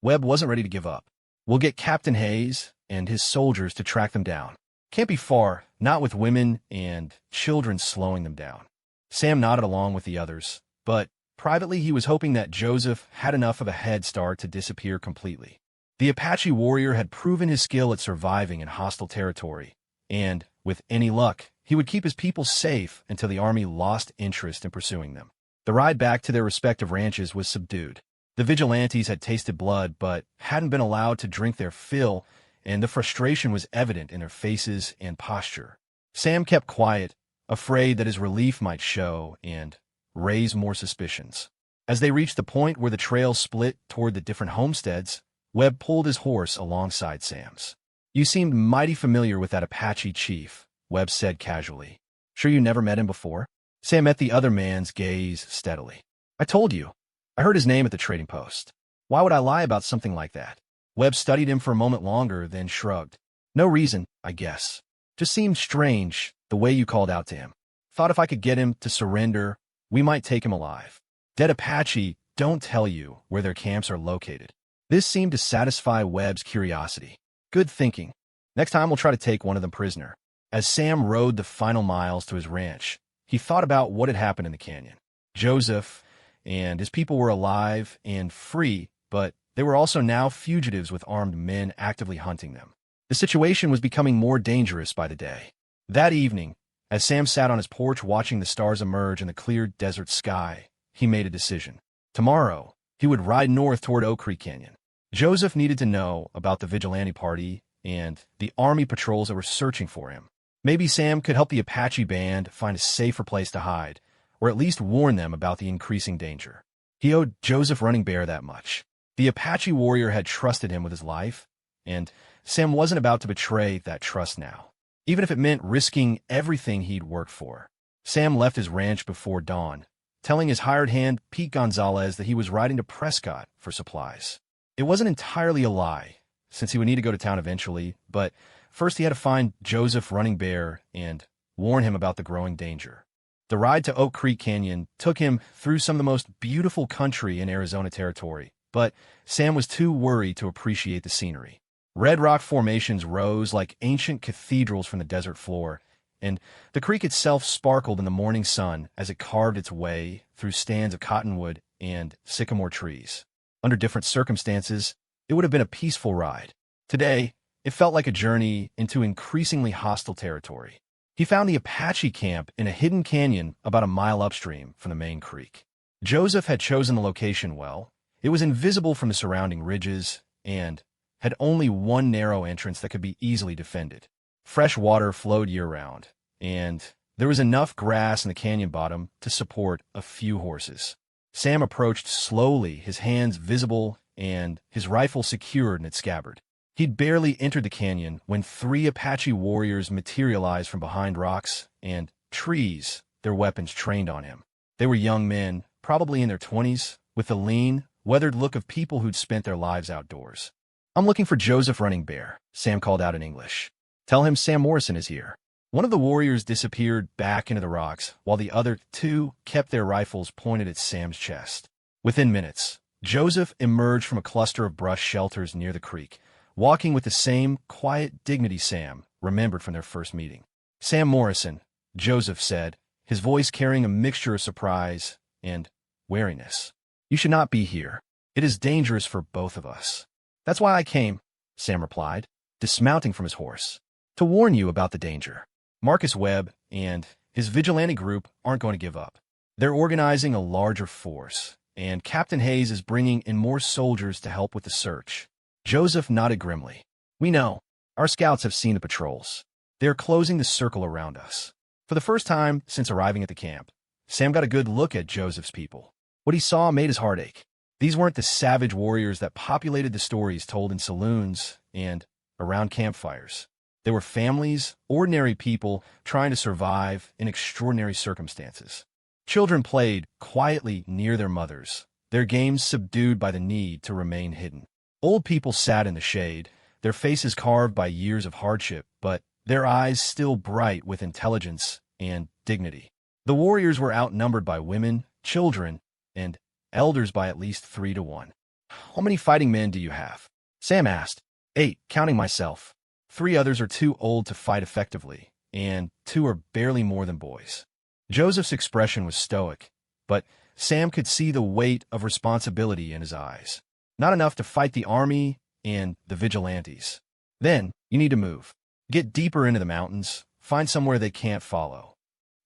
Webb wasn't ready to give up. "We'll get Captain Hayes and his soldiers to track them down. Can't be far, not with women and children slowing them down." Sam nodded along with the others, but privately he was hoping that Joseph had enough of a head start to disappear completely. The Apache warrior had proven his skill at surviving in hostile territory, and, with any luck, he would keep his people safe until the army lost interest in pursuing them. The ride back to their respective ranches was subdued. The vigilantes had tasted blood but hadn't been allowed to drink their fill, and the frustration was evident in their faces and posture. Sam kept quiet, afraid that his relief might show and raise more suspicions. As they reached the point where the trail split toward the different homesteads, Webb pulled his horse alongside Sam's. "You seemed mighty familiar with that Apache chief," Webb said casually. "Sure you never met him before?" Sam met the other man's gaze steadily. "I told you. I heard his name at the trading post. Why would I lie about something like that?" Webb studied him for a moment longer, then shrugged. "No reason, I guess. Just seemed strange, the way you called out to him. Thought if I could get him to surrender, we might take him alive. Dead Apache don't tell you where their camps are located. This seemed to satisfy Webb's curiosity. Good thinking. Next time we'll try to take one of them prisoner. As Sam rode the final miles to his ranch, he thought about what had happened in the canyon. Joseph and his people were alive and free, but they were also now fugitives with armed men actively hunting them. The situation was becoming more dangerous by the day. That evening, as Sam sat on his porch watching the stars emerge in the clear desert sky, he made a decision. Tomorrow, he would ride north toward Oak Creek Canyon. Joseph needed to know about the vigilante party and the army patrols that were searching for him. Maybe Sam could help the Apache band find a safer place to hide, or at least warn them about the increasing danger. He owed Joseph Running Bear that much. The Apache warrior had trusted him with his life, and Sam wasn't about to betray that trust now, even if it meant risking everything he'd worked for. Sam left his ranch before dawn, telling his hired hand, Pete Gonzalez, that he was riding to Prescott for supplies. It wasn't entirely a lie, since he would need to go to town eventually, but first he had to find Joseph Running Bear and warn him about the growing danger. The ride to Oak Creek Canyon took him through some of the most beautiful country in Arizona Territory, but Sam was too worried to appreciate the scenery. Red rock formations rose like ancient cathedrals from the desert floor, and the creek itself sparkled in the morning sun as it carved its way through stands of cottonwood and sycamore trees. Under different circumstances, it would have been a peaceful ride. Today, it felt like a journey into increasingly hostile territory. He found the Apache camp in a hidden canyon about a mile upstream from the main creek. Joseph had chosen the location well. It was invisible from the surrounding ridges and had only one narrow entrance that could be easily defended. Fresh water flowed year-round, and there was enough grass in the canyon bottom to support a few horses. Sam approached slowly, his hands visible and his rifle secured in its scabbard. He'd barely entered the canyon when 3 Apache warriors materialized from behind rocks and trees, their weapons trained on him. They were young men, probably in their 20s, with the lean, weathered look of people who'd spent their lives outdoors. "I'm looking for Joseph Running Bear," Sam called out in English. "Tell him Sam Morrison is here." One of the warriors disappeared back into the rocks, while the other 2 kept their rifles pointed at Sam's chest. Within minutes, Joseph emerged from a cluster of brush shelters near the creek, walking with the same quiet dignity Sam remembered from their first meeting. "Sam Morrison," Joseph said, his voice carrying a mixture of surprise and wariness. "You should not be here. It is dangerous for both of us." "That's why I came," Sam replied, dismounting from his horse. "To warn you about the danger. Marcus Webb and his vigilante group aren't going to give up. They're organizing a larger force, and Captain Hayes is bringing in more soldiers to help with the search." Joseph nodded grimly. "We know. Our scouts have seen the patrols. They're closing the circle around us." For the first time since arriving at the camp, Sam got a good look at Joseph's people. What he saw made his heart ache. These weren't the savage warriors that populated the stories told in saloons and around campfires. They were families, ordinary people trying to survive in extraordinary circumstances. Children played quietly near their mothers, their games subdued by the need to remain hidden. Old people sat in the shade, their faces carved by years of hardship, but their eyes still bright with intelligence and dignity. The warriors were outnumbered by women, children, and elders by at least 3 to 1. "How many fighting men do you have?" Sam asked. 8, counting myself. 3 others are too old to fight effectively, and 2 are barely more than boys. Joseph's expression was stoic, but Sam could see the weight of responsibility in his eyes. Not enough to fight the army and the vigilantes. "Then, you need to move. Get deeper into the mountains, find somewhere they can't follow.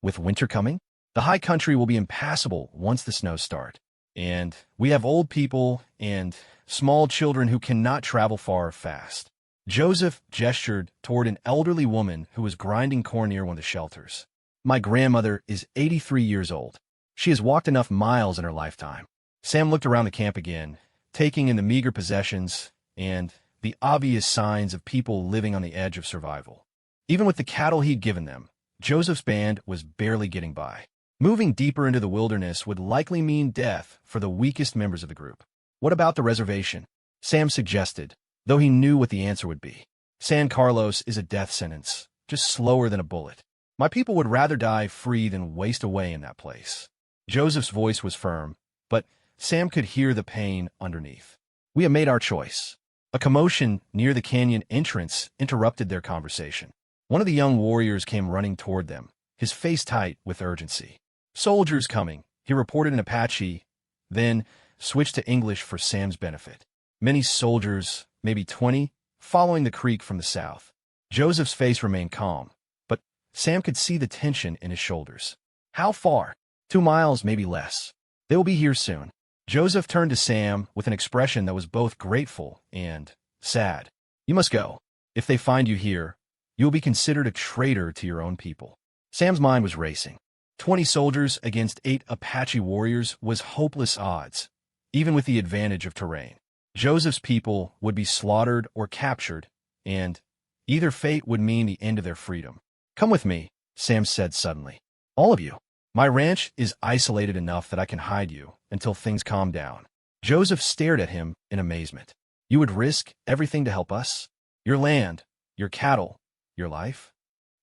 With winter coming, the high country will be impassable once the snows start. And we have old people and small children who cannot travel far or fast." Joseph gestured toward an elderly woman who was grinding corn near one of the shelters. "My grandmother is 83 years old. She has walked enough miles in her lifetime." Sam looked around the camp again, taking in the meager possessions and the obvious signs of people living on the edge of survival. Even with the cattle he'd given them, Joseph's band was barely getting by. Moving deeper into the wilderness would likely mean death for the weakest members of the group. "What about the reservation?" Sam suggested, though he knew what the answer would be. "San Carlos is a death sentence, just slower than a bullet. My people would rather die free than waste away in that place." Joseph's voice was firm, but Sam could hear the pain underneath. We have made our choice. A commotion near the canyon entrance interrupted their conversation. One of the young warriors came running toward them, his face tight with urgency. Soldiers coming, he reported in Apache, then switched to English for Sam's benefit. Many soldiers, maybe 20, following the creek from the south. Joseph's face remained calm, but Sam could see the tension in his shoulders. How far? 2 miles, maybe less. They will be here soon. Joseph turned to Sam with an expression that was both grateful and sad. You must go. If they find you here, you will be considered a traitor to your own people. Sam's mind was racing. 20 soldiers against 8 Apache warriors was hopeless odds, even with the advantage of terrain. Joseph's people would be slaughtered or captured, and either fate would mean the end of their freedom. Come with me, Sam said suddenly. All of you. My ranch is isolated enough that I can hide you until things calm down. Joseph stared at him in amazement. You would risk everything to help us? Your land, your cattle, your life?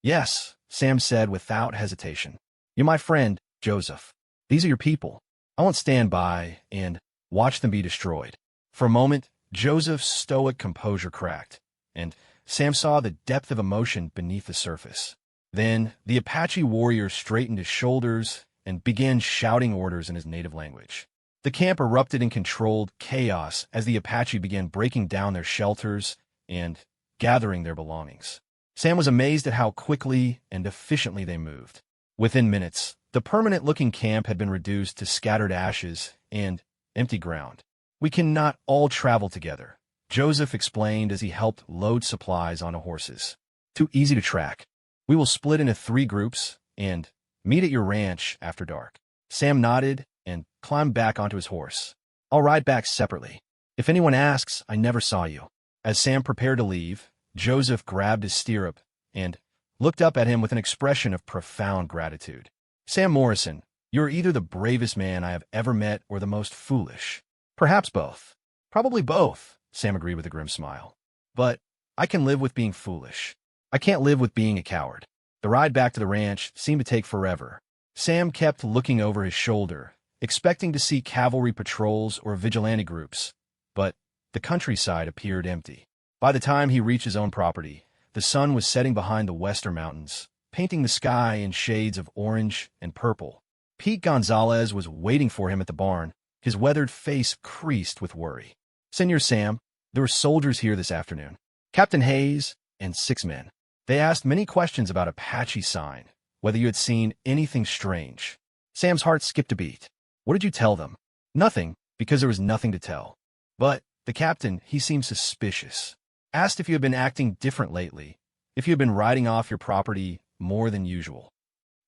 Yes, Sam said without hesitation. You're my friend, Joseph. These are your people. I won't stand by and watch them be destroyed. For a moment, Joseph's stoic composure cracked, and Sam saw the depth of emotion beneath the surface. Then, the Apache warrior straightened his shoulders and began shouting orders in his native language. The camp erupted in controlled chaos as the Apache began breaking down their shelters and gathering their belongings. Sam was amazed at how quickly and efficiently they moved. Within minutes, the permanent-looking camp had been reduced to scattered ashes and empty ground. We cannot all travel together, Joseph explained as he helped load supplies onto horses. Too easy to track. We will split into 3 groups and meet at your ranch after dark. Sam nodded and climbed back onto his horse. I'll ride back separately. If anyone asks, I never saw you. As Sam prepared to leave, Joseph grabbed his stirrup and looked up at him with an expression of profound gratitude. Sam Morrison, you are either the bravest man I have ever met or the most foolish. Perhaps both. Probably both, Sam agreed with a grim smile. But I can live with being foolish. I can't live with being a coward. The ride back to the ranch seemed to take forever. Sam kept looking over his shoulder, expecting to see cavalry patrols or vigilante groups, but the countryside appeared empty. By the time he reached his own property, the sun was setting behind the western mountains, painting the sky in shades of orange and purple. Pete Gonzalez was waiting for him at the barn, his weathered face creased with worry. Senor Sam, there were soldiers here this afternoon. Captain Hayes and 6 men. They asked many questions about Apache sign, whether you had seen anything strange. Sam's heart skipped a beat. What did you tell them? Nothing, because there was nothing to tell. But the captain, he seemed suspicious. Asked if you had been acting different lately, if you had been riding off your property more than usual.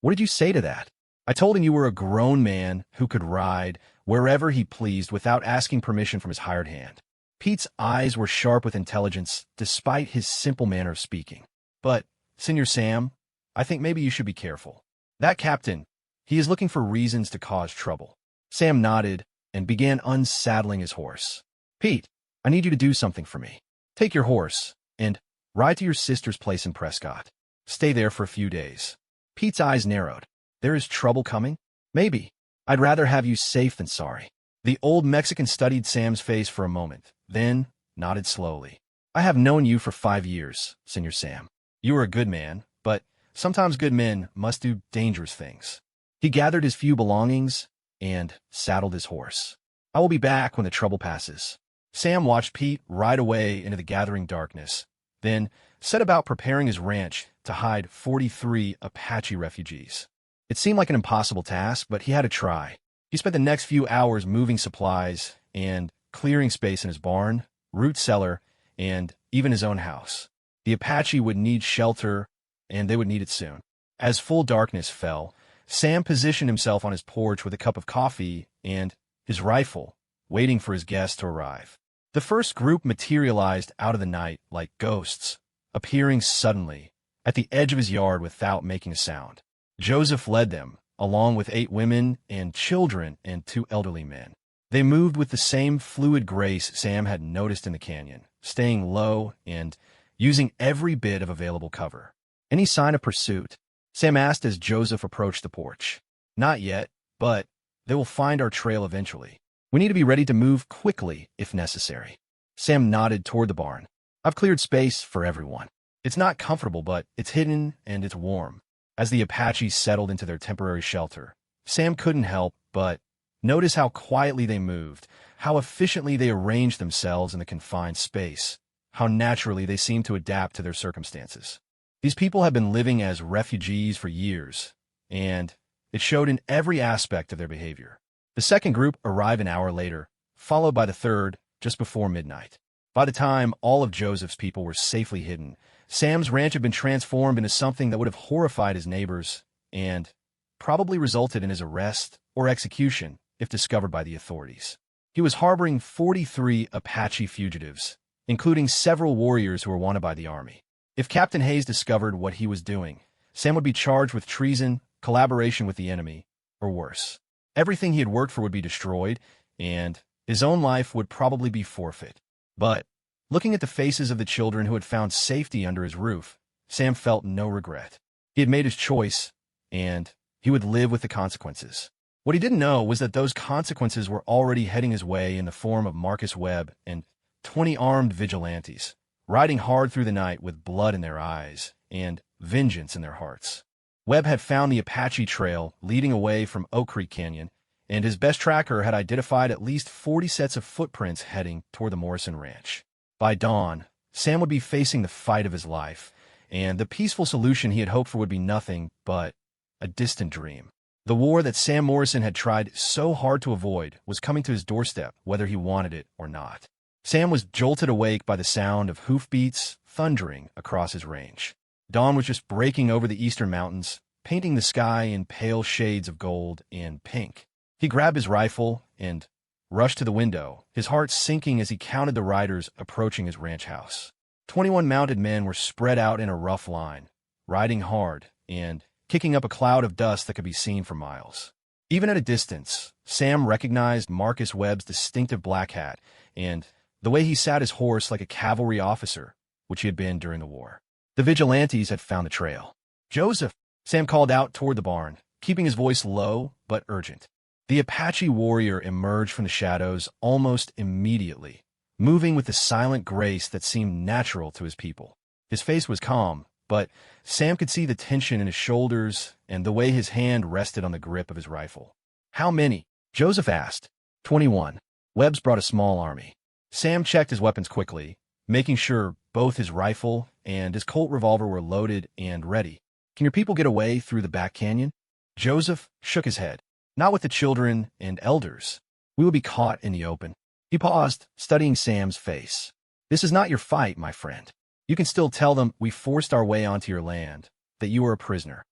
What did you say to that? I told him you were a grown man who could ride wherever he pleased without asking permission from his hired hand. Pete's eyes were sharp with intelligence, despite his simple manner of speaking. But, Senor Sam, I think maybe you should be careful. That captain, he is looking for reasons to cause trouble. Sam nodded and began unsaddling his horse. Pete, I need you to do something for me. Take your horse and ride to your sister's place in Prescott. Stay there for a few days. Pete's eyes narrowed. There is trouble coming? Maybe. I'd rather have you safe than sorry. The old Mexican studied Sam's face for a moment, then nodded slowly. I have known you for 5 years, Senor Sam. You are a good man, but sometimes good men must do dangerous things. He gathered his few belongings and saddled his horse. I will be back when the trouble passes. Sam watched Pete ride away into the gathering darkness, then set about preparing his ranch to hide 43 Apache refugees. It seemed like an impossible task, but he had to try. He spent the next few hours moving supplies and clearing space in his barn, root cellar, and even his own house. The Apache would need shelter, and they would need it soon. As full darkness fell, Sam positioned himself on his porch with a cup of coffee and his rifle, waiting for his guests to arrive. The first group materialized out of the night like ghosts, appearing suddenly at the edge of his yard without making a sound. Joseph led them, along with 8 women and children and 2 elderly men. They moved with the same fluid grace Sam had noticed in the canyon, staying low and using every bit of available cover. Any sign of pursuit? Sam asked as Joseph approached the porch. Not yet, but they will find our trail eventually. We need to be ready to move quickly if necessary. Sam nodded toward the barn. I've cleared space for everyone. It's not comfortable, but it's hidden and it's warm. As the Apaches settled into their temporary shelter, Sam couldn't help but notice how quietly they moved, how efficiently they arranged themselves in the confined space, how naturally they seemed to adapt to their circumstances. These people had been living as refugees for years, and it showed in every aspect of their behavior. The second group arrived an hour later, followed by the third just before midnight. By the time all of Joseph's people were safely hidden, Sam's ranch had been transformed into something that would have horrified his neighbors and probably resulted in his arrest or execution if discovered by the authorities. He was harboring 43 Apache fugitives, including several warriors who were wanted by the army. If Captain Hayes discovered what he was doing, Sam would be charged with treason, collaboration with the enemy, or worse. Everything he had worked for would be destroyed, and his own life would probably be forfeit. But, looking at the faces of the children who had found safety under his roof, Sam felt no regret. He had made his choice, and he would live with the consequences. What he didn't know was that those consequences were already heading his way in the form of Marcus Webb and 20 armed vigilantes, riding hard through the night with blood in their eyes and vengeance in their hearts. Webb had found the Apache Trail leading away from Oak Creek Canyon, and his best tracker had identified at least 40 sets of footprints heading toward the Morrison Ranch. By dawn, Sam would be facing the fight of his life, and the peaceful solution he had hoped for would be nothing but a distant dream. The war that Sam Morrison had tried so hard to avoid was coming to his doorstep, whether he wanted it or not. Sam was jolted awake by the sound of hoofbeats thundering across his range. Dawn was just breaking over the eastern mountains, painting the sky in pale shades of gold and pink. He grabbed his rifle and rushed to the window, his heart sinking as he counted the riders approaching his ranch house. 21 mounted men were spread out in a rough line, riding hard and kicking up a cloud of dust that could be seen for miles. Even at a distance, Sam recognized Marcus Webb's distinctive black hat and the way he sat his horse like a cavalry officer, which he had been during the war. The vigilantes had found the trail. "Joseph!" Sam called out toward the barn, keeping his voice low but urgent. The Apache warrior emerged from the shadows almost immediately, moving with the silent grace that seemed natural to his people. His face was calm, but Sam could see the tension in his shoulders and the way his hand rested on the grip of his rifle. "How many?" Joseph asked. 21. Webb's brought a small army. Sam checked his weapons quickly, making sure both his rifle and his Colt revolver were loaded and ready. "Can your people get away through the back canyon?" Joseph shook his head. "Not with the children and elders. We will be caught in the open." He paused, studying Sam's face. "This is not your fight, my friend. You can still tell them we forced our way onto your land, that you are a prisoner."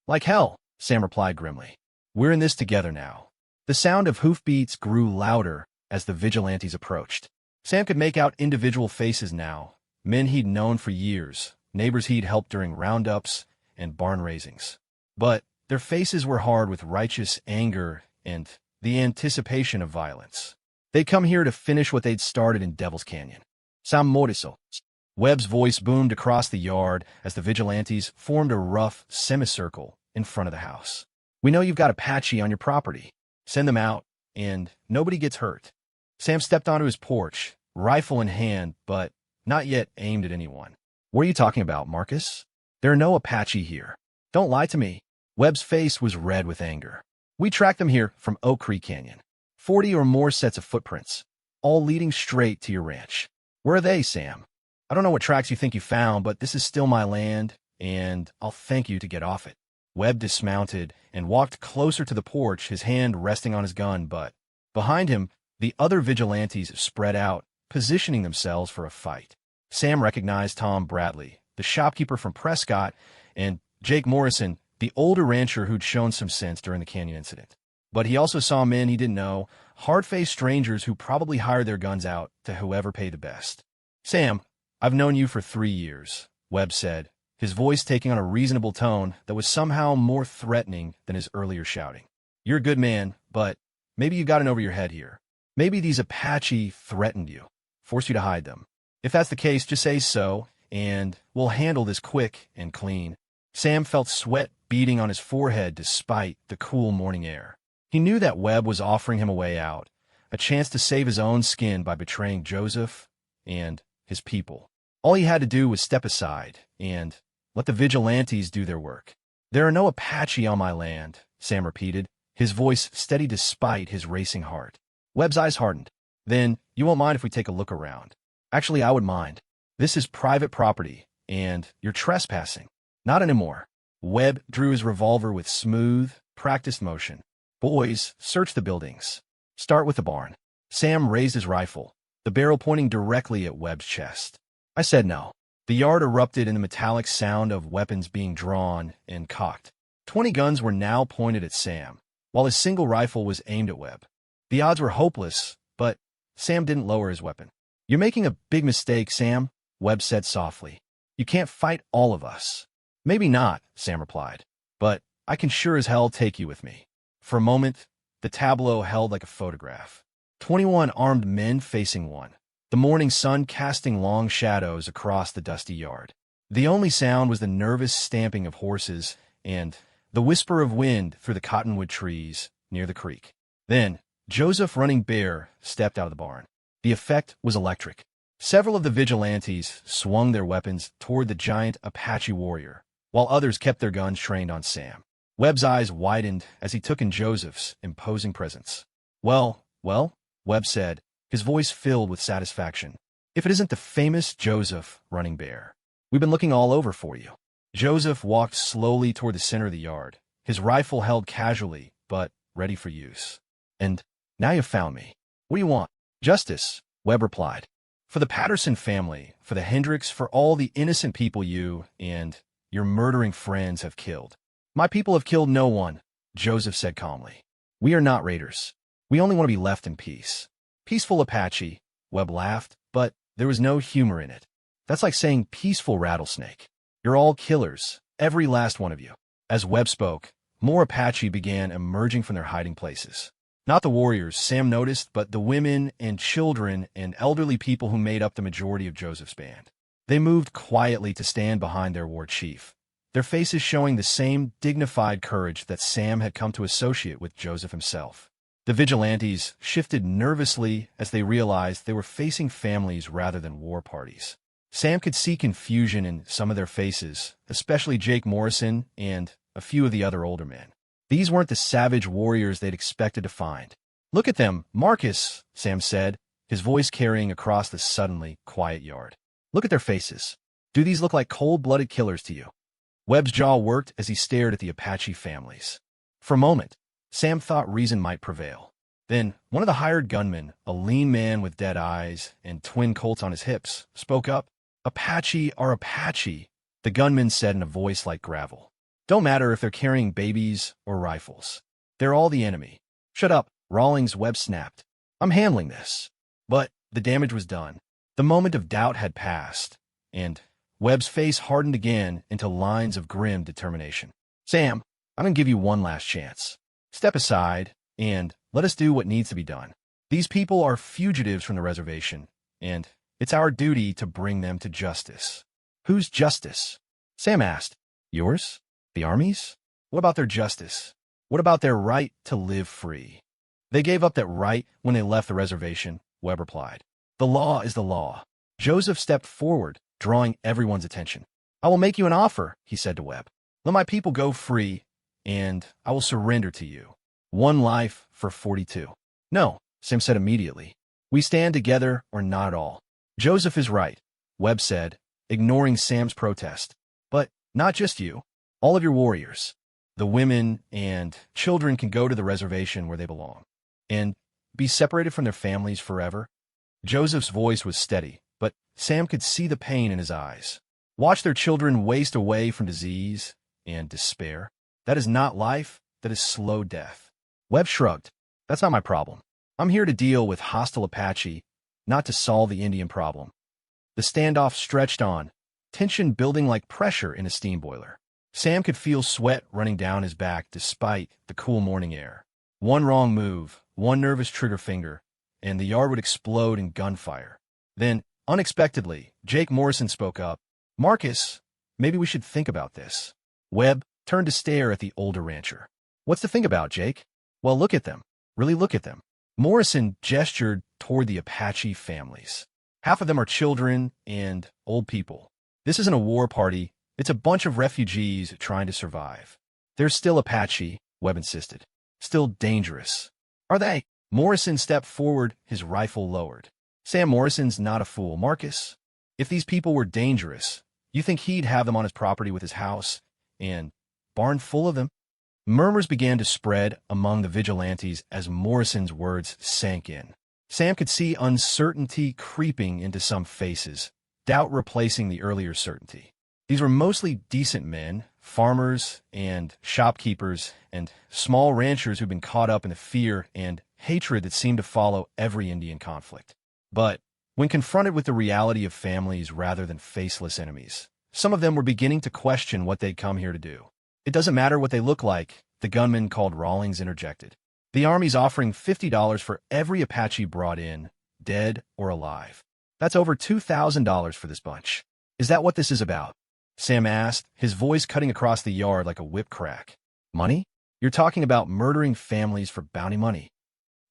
"Like hell," Sam replied grimly. "We're in this together now." The sound of hoofbeats grew louder as the vigilantes approached. Sam could make out individual faces now, men he'd known for years, neighbors he'd helped during roundups and barn raisings. But their faces were hard with righteous anger and the anticipation of violence. They'd come here to finish what they'd started in Devil's Canyon. "Sam Morrison." Webb's voice boomed across the yard as the vigilantes formed a rough semicircle in front of the house. "We know you've got Apache on your property. Send them out, and nobody gets hurt." Sam stepped onto his porch, rifle in hand, but not yet aimed at anyone. "What are you talking about, Marcus? There are no Apache here. Don't lie to me." Webb's face was red with anger. "We tracked them here from Oak Creek Canyon. 40 or more sets of footprints, all leading straight to your ranch. Where are they, Sam? I don't know what tracks you think you found, but this is still my land, and I'll thank you to get off it." Webb dismounted and walked closer to the porch, his hand resting on his gun, but behind him, the other vigilantes spread out, positioning themselves for a fight. Sam recognized Tom Bradley, the shopkeeper from Prescott, and Jake Morrison, the older rancher who'd shown some sense during the canyon incident. But he also saw men he didn't know, hard-faced strangers who probably hired their guns out to whoever paid the best. "Sam, I've known you for 3 years, Webb said, his voice taking on a reasonable tone that was somehow more threatening than his earlier shouting. "You're a good man, but maybe you've gotten over your head here. Maybe these Apache threatened you, forced you to hide them. If that's the case, just say so, and we'll handle this quick and clean." Sam felt sweat beading on his forehead despite the cool morning air. He knew that Webb was offering him a way out, a chance to save his own skin by betraying Joseph and his people. All he had to do was step aside and let the vigilantes do their work. "There are no Apache on my land," Sam repeated, his voice steady despite his racing heart. Webb's eyes hardened. "Then, you won't mind if we take a look around?" "Actually, I would mind. This is private property, and you're trespassing." "Not anymore." Webb drew his revolver with smooth, practiced motion. "Boys, search the buildings. Start with the barn." Sam raised his rifle, the barrel pointing directly at Webb's chest. I said no. The yard erupted in the metallic sound of weapons being drawn and cocked. 20 guns were now pointed at Sam, while his single rifle was aimed at Webb. The odds were hopeless, but Sam didn't lower his weapon. "You're making a big mistake, Sam," Webb said softly. "You can't fight all of us." "Maybe not," Sam replied, "but I can sure as hell take you with me." For a moment, the tableau held like a photograph. 21 armed men facing one, the morning sun casting long shadows across the dusty yard. The only sound was the nervous stamping of horses and the whisper of wind through the cottonwood trees near the creek. Then, Joseph Running Bear stepped out of the barn. The effect was electric. Several of the vigilantes swung their weapons toward the giant Apache warrior, while others kept their guns trained on Sam. Webb's eyes widened as he took in Joseph's imposing presence. Well, Webb said, his voice filled with satisfaction. "If it isn't the famous Joseph Running Bear. We've been looking all over for you." Joseph walked slowly toward the center of the yard, his rifle held casually, but ready for use. "And now you've found me. What do you want?" "Justice," Webb replied. "For the Patterson family, for the Hendricks, for all the innocent people you and your murdering friends have killed." "My people have killed no one," Joseph said calmly. "We are not raiders. We only want to be left in peace." "Peaceful Apache," Webb laughed, but there was no humor in it. "That's like saying peaceful rattlesnake. You're all killers, every last one of you." As Webb spoke, more Apache began emerging from their hiding places. Not the warriors, Sam noticed, but the women and children and elderly people who made up the majority of Joseph's band. They moved quietly to stand behind their war chief, their faces showing the same dignified courage that Sam had come to associate with Joseph himself. The vigilantes shifted nervously as they realized they were facing families rather than war parties. Sam could see confusion in some of their faces, especially Jake Morrison and a few of the other older men. These weren't the savage warriors they'd expected to find. "Look at them, Marcus," Sam said, his voice carrying across the suddenly quiet yard. "Look at their faces. Do these look like cold-blooded killers to you?" Webb's jaw worked as he stared at the Apache families. For a moment, Sam thought reason might prevail. Then, one of the hired gunmen, a lean man with dead eyes and twin Colts on his hips, spoke up. "Apache are Apache," the gunman said in a voice like gravel. "Don't matter if they're carrying babies or rifles. They're all the enemy." "Shut up," Rawlings, Webb snapped. "I'm handling this." But the damage was done. The moment of doubt had passed, and Webb's face hardened again into lines of grim determination. "Sam, I'm going to give you one last chance. Step aside, and let us do what needs to be done. These people are fugitives from the reservation, and it's our duty to bring them to justice." "Whose justice?" Sam asked. "Yours? The Army's? What about their justice? What about their right to live free?" "They gave up that right when they left the reservation," Webb replied. "The law is the law." Joseph stepped forward, drawing everyone's attention. "I will make you an offer," he said to Webb. "Let my people go free, and I will surrender to you. 1 life for 42. "No," Sam said immediately. "We stand together or not at all." "Joseph is right," Webb said, ignoring Sam's protest. "But not just you. All of your warriors. The women and children can go to the reservation where they belong and be separated from their families forever." Joseph's voice was steady, but Sam could see the pain in his eyes. "Watch their children waste away from disease and despair. That is not life, that is slow death." Webb shrugged. "That's not my problem. I'm here to deal with hostile Apache, not to solve the Indian problem." The standoff stretched on, tension building like pressure in a steam boiler. Sam could feel sweat running down his back despite the cool morning air. One wrong move, one nervous trigger finger, and the yard would explode in gunfire. Then, unexpectedly, Jake Morrison spoke up. "Marcus, maybe we should think about this." Webb turned to stare at the older rancher. "What's to think about, Jake?" "Well, look at them. Really look at them. Morrison gestured toward the Apache families. Half of them are children and old people. This isn't a war party. It's a bunch of refugees trying to survive. They're still Apache, Webb insisted. Still dangerous. Are they? Morrison stepped forward, his rifle lowered. Sam Morrison's not a fool, Marcus. If these people were dangerous, you think he'd have them on his property with his house and barn full of them? Murmurs began to spread among the vigilantes as Morrison's words sank in. Sam could see uncertainty creeping into some faces, doubt replacing the earlier certainty. These were mostly decent men, farmers and shopkeepers and small ranchers who'd been caught up in the fear and hatred that seemed to follow every Indian conflict. But when confronted with the reality of families rather than faceless enemies, some of them were beginning to question what they'd come here to do. It doesn't matter what they look like, the gunman called Rawlings interjected. The Army's offering $50 for every Apache brought in, dead or alive. That's over $2,000 for this bunch. Is that what this is about? Sam asked, his voice cutting across the yard like a whip crack. Money? You're talking about murdering families for bounty money.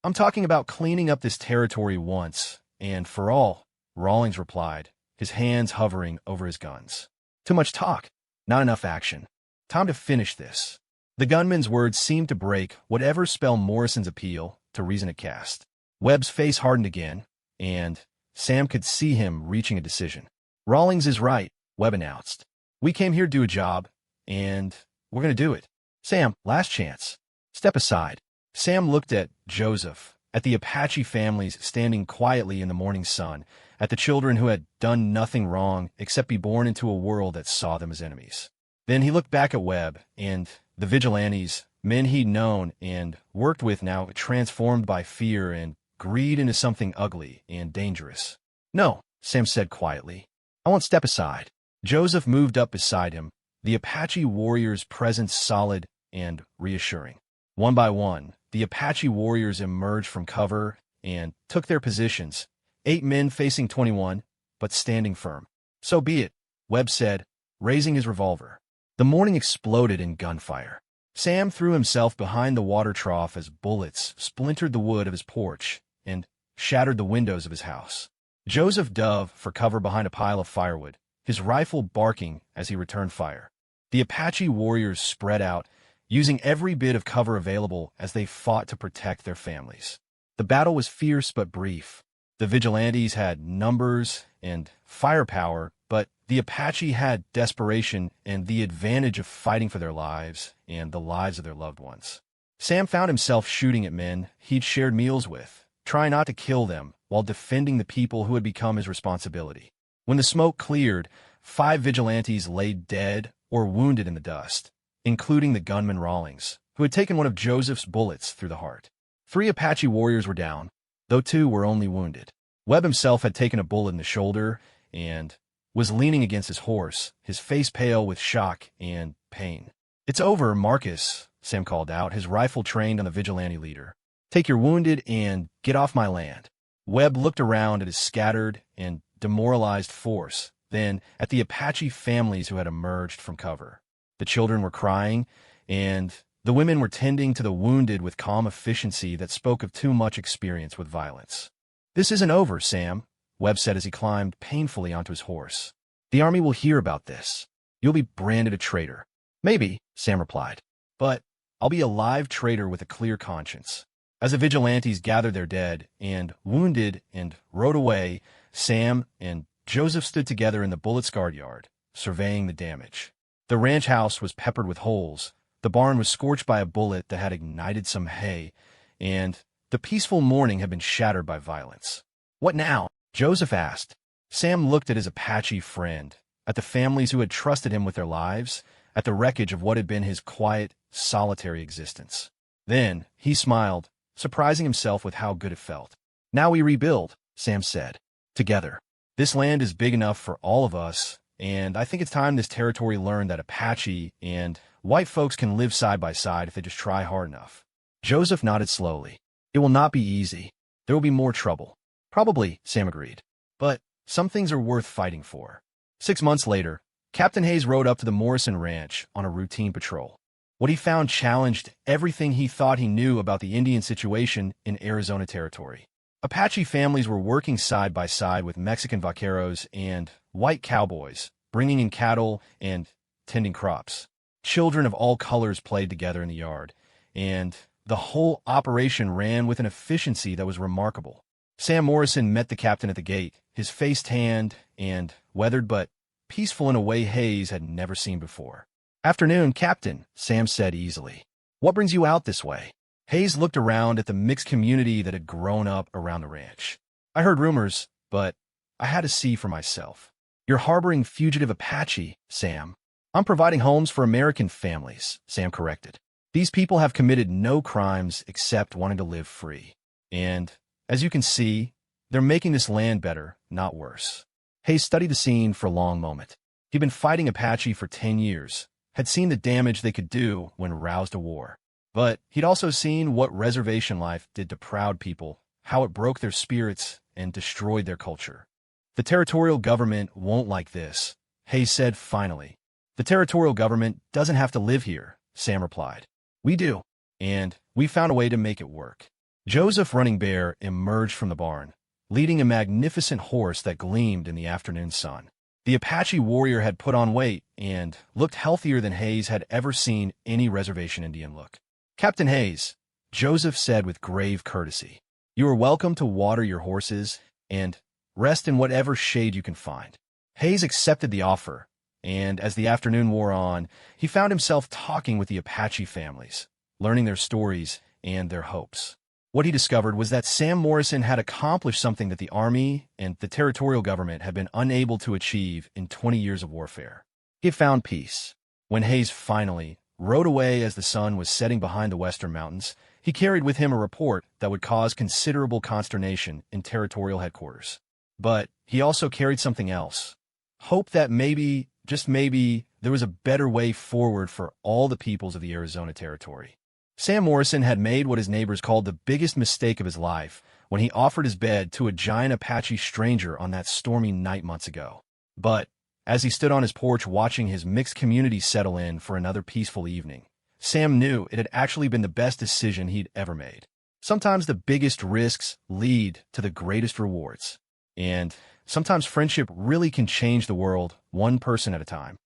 I'm talking about cleaning up this territory once and for all, Rawlings replied, his hands hovering over his guns. Too much talk, not enough action. Time to finish this. The gunman's words seemed to break whatever spell Morrison's appeal to reason had cast. Webb's face hardened again, and Sam could see him reaching a decision. Rawlings is right, Webb announced. We came here to do a job, and we're going to do it. Sam, last chance. Step aside. Sam looked at Joseph, at the Apache families standing quietly in the morning sun, at the children who had done nothing wrong except be born into a world that saw them as enemies. Then he looked back at Webb and the vigilantes, men he'd known and worked with now transformed by fear and greed into something ugly and dangerous. No, Sam said quietly. I won't step aside. Joseph moved up beside him, the Apache warriors' presence solid and reassuring. One by one, the Apache warriors emerged from cover and took their positions, 8 men facing 21, but standing firm. So be it, Webb said, raising his revolver. The morning exploded in gunfire. Sam threw himself behind the water trough as bullets splintered the wood of his porch and shattered the windows of his house. Joseph dove for cover behind a pile of firewood, his rifle barking as he returned fire. The Apache warriors spread out, using every bit of cover available as they fought to protect their families. The battle was fierce but brief. The vigilantes had numbers and firepower, but the Apache had desperation and the advantage of fighting for their lives and the lives of their loved ones. Sam found himself shooting at men he'd shared meals with, trying not to kill them while defending the people who had become his responsibility. When the smoke cleared, 5 vigilantes lay dead or wounded in the dust, including the gunman Rawlings, who had taken one of Joseph's bullets through the heart. 3 Apache warriors were down, though 2 were only wounded. Webb himself had taken a bullet in the shoulder and was leaning against his horse, his face pale with shock and pain. It's over, Marcus, Sam called out, his rifle trained on the vigilante leader. Take your wounded and get off my land. Webb looked around at his scattered and demoralized force, then at the Apache families who had emerged from cover. The children were crying, and the women were tending to the wounded with calm efficiency that spoke of too much experience with violence. This isn't over, Sam, Webb said as he climbed painfully onto his horse. The Army will hear about this. You'll be branded a traitor. Maybe, Sam replied, but I'll be a live traitor with a clear conscience. As the vigilantes gathered their dead and wounded and rode away, Sam and Joseph stood together in the bullet-scarred yard, surveying the damage. The ranch house was peppered with holes, the barn was scorched by a bullet that had ignited some hay, and the peaceful morning had been shattered by violence. What now? Joseph asked. Sam looked at his Apache friend, at the families who had trusted him with their lives, at the wreckage of what had been his quiet, solitary existence. Then he smiled, surprising himself with how good it felt. Now we rebuild, Sam said. Together. This land is big enough for all of us, and I think it's time this territory learned that Apache and white folks can live side by side if they just try hard enough. Joseph nodded slowly. It will not be easy. There will be more trouble. Probably, Sam agreed. But some things are worth fighting for. 6 months later, Captain Hayes rode up to the Morrison Ranch on a routine patrol. What he found challenged everything he thought he knew about the Indian situation in Arizona Territory. Apache families were working side by side with Mexican vaqueros and white cowboys, bringing in cattle and tending crops. Children of all colors played together in the yard, and the whole operation ran with an efficiency that was remarkable. Sam Morrison met the captain at the gate, his face tanned and weathered but peaceful in a way Hayes had never seen before. "Afternoon, Captain," Sam said easily. "What brings you out this way?" Hayes looked around at the mixed community that had grown up around the ranch. "I heard rumors, but I had to see for myself." "You're harboring fugitive Apache, Sam." "I'm providing homes for American families," Sam corrected. "These people have committed no crimes except wanting to live free. And, as you can see, they're making this land better, not worse." Hayes studied the scene for a long moment. He'd been fighting Apache for 10 years, had seen the damage they could do when roused to war. But he'd also seen what reservation life did to proud people, how it broke their spirits and destroyed their culture. "The territorial government won't like this," Hayes said finally. "The territorial government doesn't have to live here," Sam replied. "We do, and we found a way to make it work." Joseph Running Bear emerged from the barn, leading a magnificent horse that gleamed in the afternoon sun. The Apache warrior had put on weight and looked healthier than Hayes had ever seen any reservation Indian look. "Captain Hayes," Joseph said with grave courtesy, "you are welcome to water your horses and rest in whatever shade you can find." Hayes accepted the offer, and as the afternoon wore on, he found himself talking with the Apache families, learning their stories and their hopes. What he discovered was that Sam Morrison had accomplished something that the Army and the territorial government had been unable to achieve in 20 years of warfare. He had found peace. When Hayes finally rode away as the sun was setting behind the western mountains, he carried with him a report that would cause considerable consternation in territorial headquarters. But he also carried something else. Hope that maybe, just maybe, there was a better way forward for all the peoples of the Arizona Territory. Sam Morrison had made what his neighbors called the biggest mistake of his life when he offered his bed to a giant Apache stranger on that stormy night months ago. But as he stood on his porch watching his mixed community settle in for another peaceful evening, Sam knew it had actually been the best decision he'd ever made. Sometimes the biggest risks lead to the greatest rewards. And sometimes friendship really can change the world one person at a time.